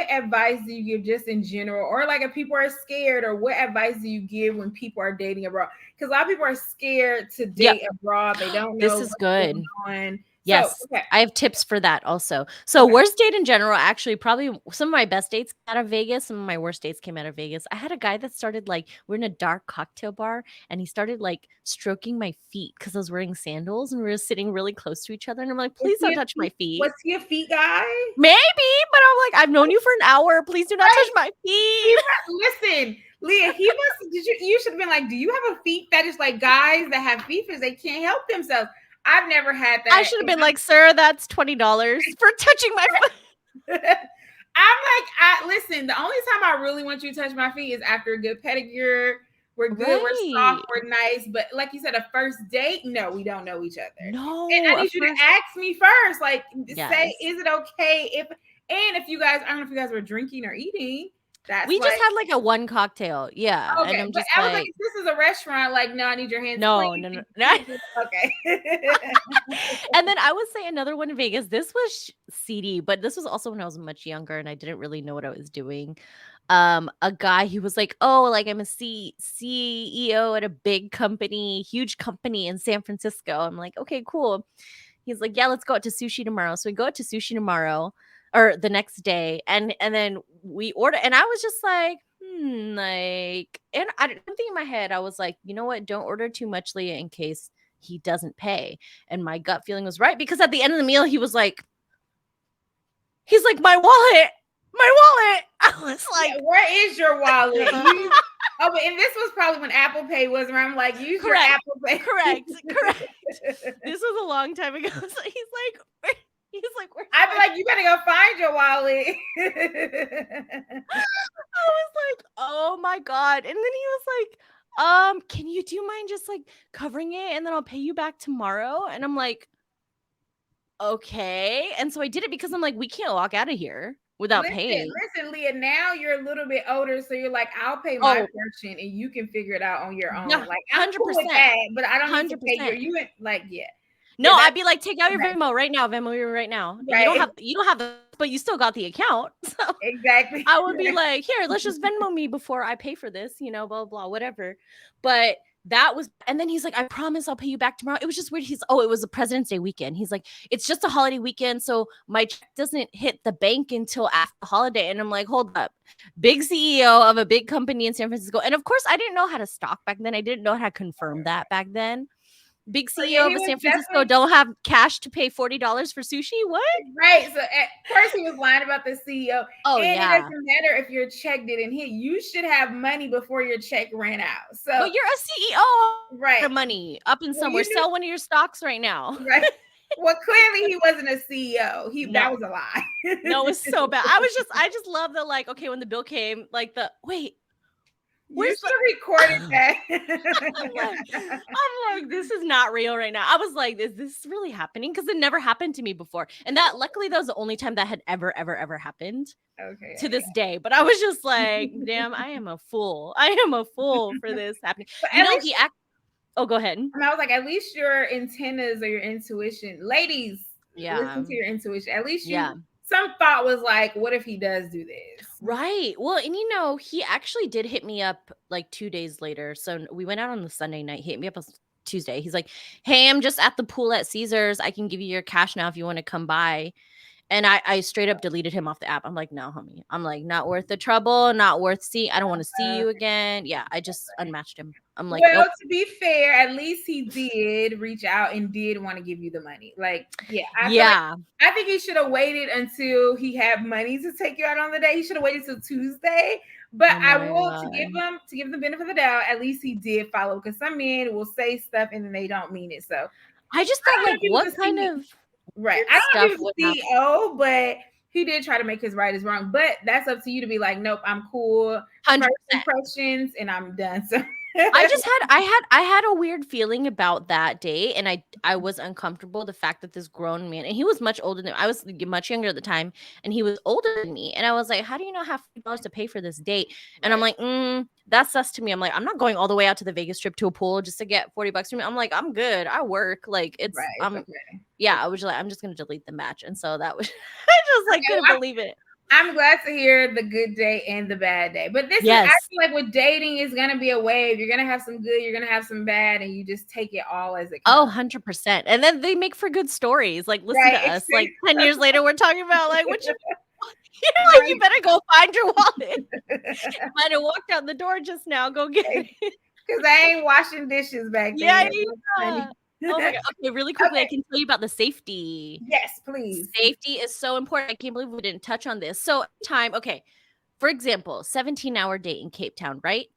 advice do you give just in general, or like if people are scared, or what advice do you give when people are dating abroad? Because a lot of people are scared to Yep. date abroad; they don't know This is what's going good. on. So, Yes, okay, I have tips for that also. So okay. worst date in general, actually, probably some of my best dates came out of Vegas. Some of my worst dates came out of Vegas. I had a guy that started like we're in a dark cocktail bar, and he started like stroking my feet because I was wearing sandals, and we were sitting really close to each other. And I'm like, please don't touch my feet. Was he a feet guy? Maybe, but I'm like, I've known you for an hour. Please do not touch Right. my feet. Listen, Leah, he must did you should have been like, do you have a feet fetish like guys that have feet fetish, they can't help themselves. I've never had I that. should have been like, sir, that's $20 for touching my foot. I'm like, listen, the only time I really want you to touch my feet is after a good pedicure. We're good, we're soft, Right. we're nice. But like you said, a first date, no, we don't know each other. And I No, need a you to first. ask me first. Like, say, Yes. is it okay if you guys, I don't know if you guys were drinking or eating. That's We just like, had like a one cocktail. Yeah. And okay, I'm but just I was like, like, if this is a restaurant, like, no, I need your hands no, clean. no, no. Okay. And then I would say another one in Vegas. This was CD, but this was also when I was much younger and I didn't really know what I was doing. A guy, he was like, oh, like I'm a CEO at a big company, huge company in San Francisco. I'm like, okay, cool. He's like, yeah, let's go out to sushi tomorrow. So we go out to sushi tomorrow or the next day. And then we order. And I was just like, like, and I didn't think in my head, I was like, you know what? Don't order too much, Leah, in case he doesn't pay. And my gut feeling was right because at the end of the meal, he's like, my wallet, my wallet. I was Yeah, like, where is your wallet? But and this was probably when Apple Pay was around. Like, use your correct, Apple Pay. correct. This was a long time ago. So he's like, where's I'd be my like, you better go find your wallet. I was like, oh my God. And then he was like, can you do you mind just like covering it and then I'll pay you back tomorrow? And I'm like, okay. And so I did it because I'm like, we can't walk out of here without paying. Listen, Leah. Now you're a little bit older, so you're like, I'll pay my Oh, portion, and you can figure it out on your yeah, own. Like, I'm cool with 100%. that, but I don't need to pay your. 100%. You ain't like, yeah, No, yeah. I'd That's be like, take out your okay. Venmo right now, Venmo me right now. Right. You don't have the, but you still got the account. So Exactly. I would be like, here, let's just Venmo me before I pay for this, blah, blah, whatever. But that was, and then he's like, I promise I'll pay you back tomorrow. It was just weird. It was a President's Day weekend. He's like, it's just a holiday weekend. So my check doesn't hit the bank until after the holiday. And I'm like, hold up. Big CEO of a big company in San Francisco. And of course, I didn't know how to stock back then. I didn't know how to confirm that back then. Big So yeah, CEO of he a was San Francisco definitely don't have cash to pay $40 for sushi? What? right. So at first he was lying about the CEO, Oh, and it yeah. doesn't matter if your check didn't hit. You should have money before your check ran out. So But you're a CEO right. of money up in Well, somewhere. you knew Sell one of your stocks right now. right. Well, clearly he wasn't a CEO. That No. was a lie. No, it was so bad. I just love the like, okay, when the bill came, like wait, You where's the should have recorded I'm like, this is not real right now. I was like, is this really happening? Because it never happened to me before. And that luckily that was the only time that had ever happened that. to Okay. this day. But I was just like, damn, I am a fool. I am a fool for this happening. But at least Oh, go ahead. I was like, at least your antennas or your intuition, ladies, Yeah. listen to your intuition. At least Yeah. some thought was like, what if he does do this? Right. Well, and he actually did hit me up like 2 days later. So we went out on the Sunday night. He hit me up on Tuesday. He's like, hey, I'm just at the pool at Caesars. I can give you your cash now if you want to come by. And I straight up deleted him off the app. I'm like, no, homie. I'm like, not worth the trouble, not worth I don't want to see you again. Yeah, I just unmatched him. I'm like, Well, nope. to be fair, at least he did reach out and did want to give you the money. Like, yeah, I feel like Yeah. I think he should have waited until he had money to take you out on the day. He should have waited till Tuesday. But Oh I my will God. to give him the benefit of the doubt. At least he did follow because some men will say stuff and then they don't mean it. So I just I thought, don't know like, if he what was a kind CEO. of Right. weird I don't know stuff if he was would a happen? CEO, but he did try to make his right as wrong. But that's up to you to be like, nope, I'm cool. First 100%. impressions, and I'm done. So I had a weird feeling about that day, and I was uncomfortable. The fact that this grown man, and he was much older than I was, much younger at the time, and he was older than me, and I was like, how do you not have $40 to pay for this date? And I'm right, like, that's sus to me. I'm like, I'm not going all the way out to the Vegas trip to a pool just to get $40 from me. I'm like, I'm good. I work. Like right. It's okay. yeah. I was like, I'm just gonna delete the match, and so that was I just like Okay, couldn't well, believe it. I'm glad to hear the good day and the bad day. But this is, I Yes. feel like with dating is gonna be a wave. You're gonna have some good, you're gonna have some bad, and you just take it all as it Oh, comes. 100%. And then they make for good stories. Like, listen Right. to us. Like 10 years later, we're talking about like what you you're like, you Right. better go find your wallet. Might have walked out the door just now. Go get it. Because I ain't washing dishes back Yeah, then. That's yeah. funny. Oh my god. Okay, really quickly, I Okay. can tell you about the safety. Yes, please. Safety is so important. I can't believe we didn't touch on this. So, okay. For example, 17-hour date in Cape Town, right?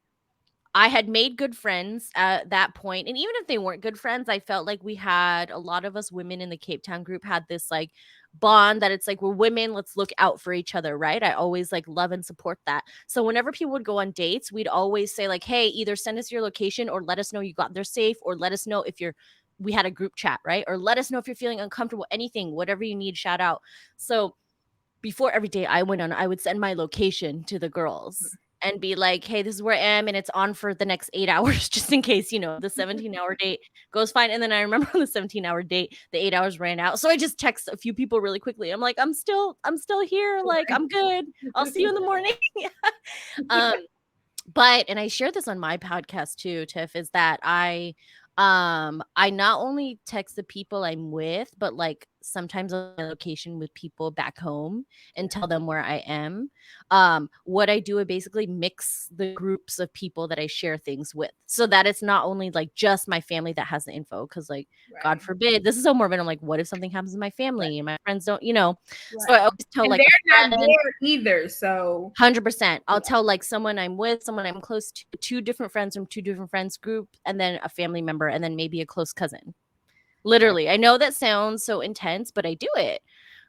I had made good friends at that point, and even if they weren't good friends, I felt like we had a lot of us women in the Cape Town group had this like bond that it's like we're women, let's look out for each other, right? I always like love and support that. So whenever people would go on dates, we'd always say like, "Hey, either send us your location or let us know you got there safe or let us know if you're we had a group chat, right? Or let us know if you're feeling uncomfortable, anything, whatever you need, shout out." So before every day I went on, I would send my location to the girls and be like, "Hey, this is where I am, and it's on for the next 8 hours, just in case, the 17-hour date goes fine." And then I remember on the 17-hour date, the 8 hours ran out. So I just text a few people really quickly. I'm like, I'm still here. Like, I'm good. I'll see you in the morning. um, but and I shared this on my podcast too, Tiff, is that I not only text the people I'm with, but like sometimes on my location with people back home and tell them where I am. What I do is basically mix the groups of people that I share things with so that it's not only like just my family that has the info. Cause like, God Right. forbid, this is so morbid. I'm like, what if something happens to my family and my friends don't, So I Right. always tell And like a they're not friend. there either. So 100%. I'll yeah. tell like someone I'm with, someone I'm close to, two different friends from two different friends group, and then a family member, and then maybe a close cousin. Literally. I know that sounds so intense, but I do it.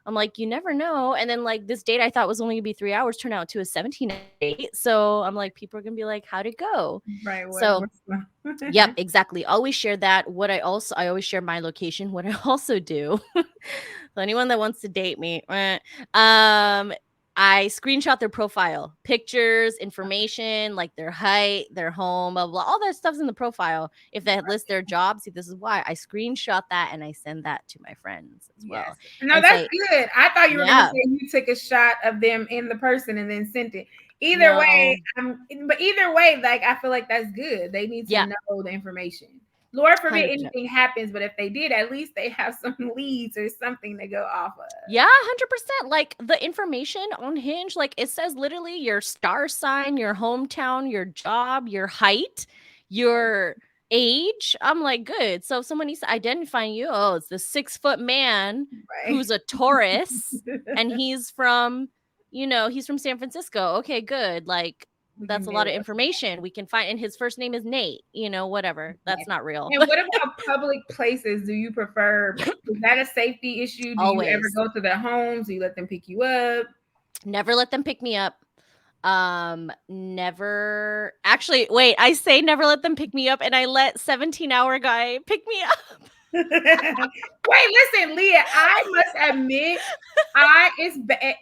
I'm like, you never know. And then like this date I thought was only gonna be 3 hours turned out to a 17-hour date. So I'm like, people are gonna be like, how'd it go? Right. So What's going yep, on? exactly. Always share that. I always share my location. What I also do, so anyone that wants to date me, I screenshot their profile, pictures, information, like their height, their home, blah, blah, all that stuff's in the profile. If they list their jobs, see, this is why I screenshot that and I send that to my friends as Yes. well No, and that's say, good. I thought you were going to yeah, say you took a shot of them in the person and then sent it. Either way, no, but either way, like I feel like that's good. They need to yeah, know the information. Lord forbid 100%. anything happens, but if they did, at least they have some leads or something to go off Yeah, of. 100%. Like the information on Hinge, like it says literally your star sign, your hometown, your job, your height, your age. I'm like, good. So if someone needs to identify you, oh, it's the 6 foot man Right. who's a Taurus and he's from, he's from San Francisco. Okay, good. Like We that's can a be able lot of to. information we can find. And his first name is Nate, whatever. That's Okay. not real. And what about public places? Do you prefer? Is that a safety issue? Do you ever Always. go to their homes? Do you let them pick you up? Never let them pick me up. Never actually, wait, I say never let them pick me up, and I let 17-hour guy pick me up. Wait, listen, Leah. I must admit, I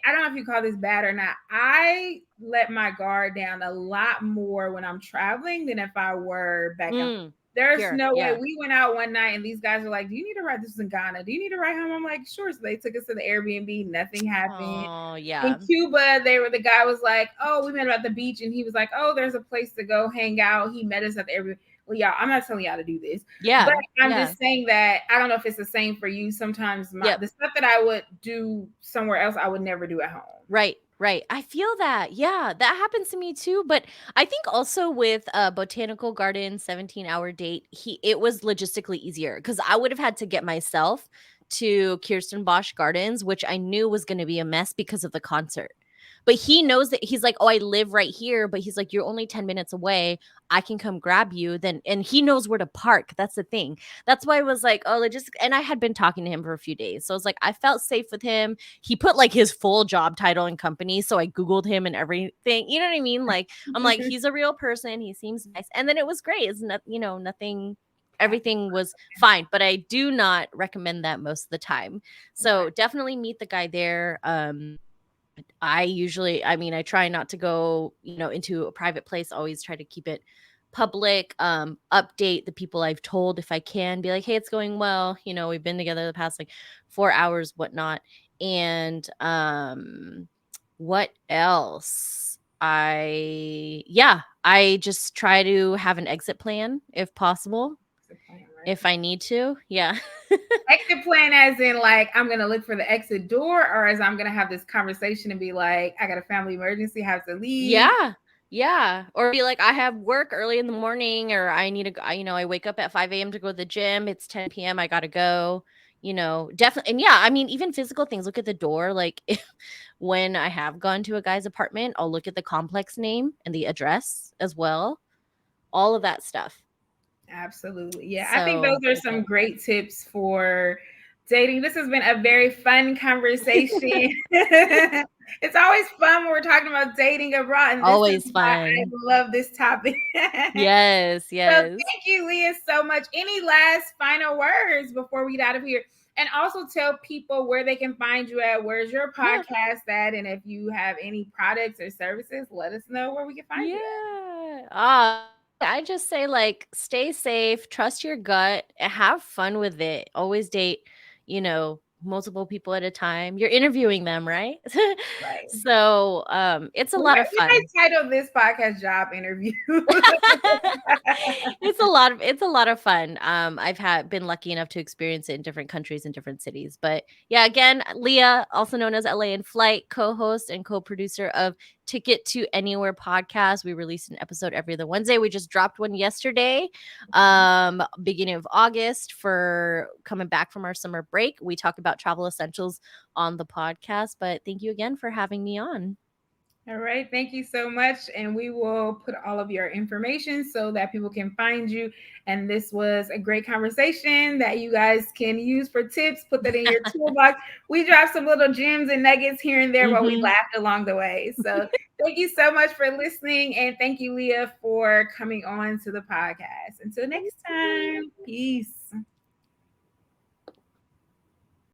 don't know if you call this bad or not. I let my guard down a lot more when I'm traveling than if I were back in. There's Here, no way. yeah. We went out one night and these guys were like, "Do you need a ride?" This was in Ghana. Do you need a ride home? I'm like, "Sure." So they took us to the Airbnb. Nothing happened. Oh, In yeah. Cuba, the guy was like, "Oh, we met at the beach," and he was like, "Oh, there's a place to go hang out." He met us at the Airbnb. Well, y'all, I'm not telling y'all to do this, but Yeah, I'm yeah. just saying that I don't know if it's the same for you. Sometimes Yep. the stuff that I would do somewhere else, I would never do at home. Right, right. I feel that. Yeah, that happens to me too. But I think also with Botanical Garden 17-hour date, it was logistically easier because I would have had to get myself to Kirsten Bosch Gardens, which I knew was going to be a mess because of the concert. But he knows that he's like, oh, I live right here, but he's like, you're only 10 minutes away. I can come grab you. And he knows where to park. That's the thing. That's why I was like, oh, just, and I had been talking to him for a few days. So I was like, I felt safe with him. He put like his full job title and company, so I googled him and everything. You know what I mean? Like I'm like, he's a real person. He seems nice, and then it was great. It's not, nothing. Everything was fine, but I do not recommend that most of the time. So Right. definitely meet the guy there. I try not to go, into a private place. Always try to keep it public. Update the people I've told if I can. Be like, hey, it's going well. We've been together the past like 4 hours, whatnot. And what else? I just try to have an exit plan if possible, Exit plan, right? if I need to. Yeah. Exit plan, as in like I'm gonna look for the exit door, or as I'm gonna have this conversation and be like, I got a family emergency, have to leave. Yeah. Yeah. Or be like, I have work early in the morning, or I need to, I wake up at 5 a.m. to go to the gym. It's 10 p.m. I got to go, definitely. And yeah, I mean, even physical things, look at the door. Like when I have gone to a guy's apartment, I'll look at the complex name and the address as well. All of that stuff. Absolutely. Yeah. I think those So, are okay. some great tips for dating. This has been a very fun conversation. It's always fun when we're talking about dating abroad, and this is Always why I fun. love this topic. Yes. So Yes. thank you, Leah, so much. Any last final words before we get out of here? And also tell people where they can find you at. Where's your Yeah. podcast at? And if you have any products or services, let us know where we can find you at. Yeah. I just say like stay safe, trust your gut, and have fun with it. Always date, multiple people at a time. You're interviewing them, right? Right. So, it's a We lot might, of we fun. might title this podcast "Job Interview." It's a lot of fun. I've had been lucky enough to experience it in different countries and different cities. But yeah, again, Leah, also known as LA in Flight, co-host and co-producer of Ticket to Anywhere podcast. We release an episode every other Wednesday. We just dropped one yesterday, beginning of August, for coming back from our summer break. We talk about travel essentials on the podcast. But thank you again for having me on. All right. Thank you so much. And we will put all of your information so that people can find you. And this was a great conversation that you guys can use for tips. Put that in your toolbox. We dropped some little gems and nuggets here and there while we Mhm. laughed along the way. So thank you so much for listening. And thank you, Leah, for coming on to the podcast. Until Thank next you. time, peace.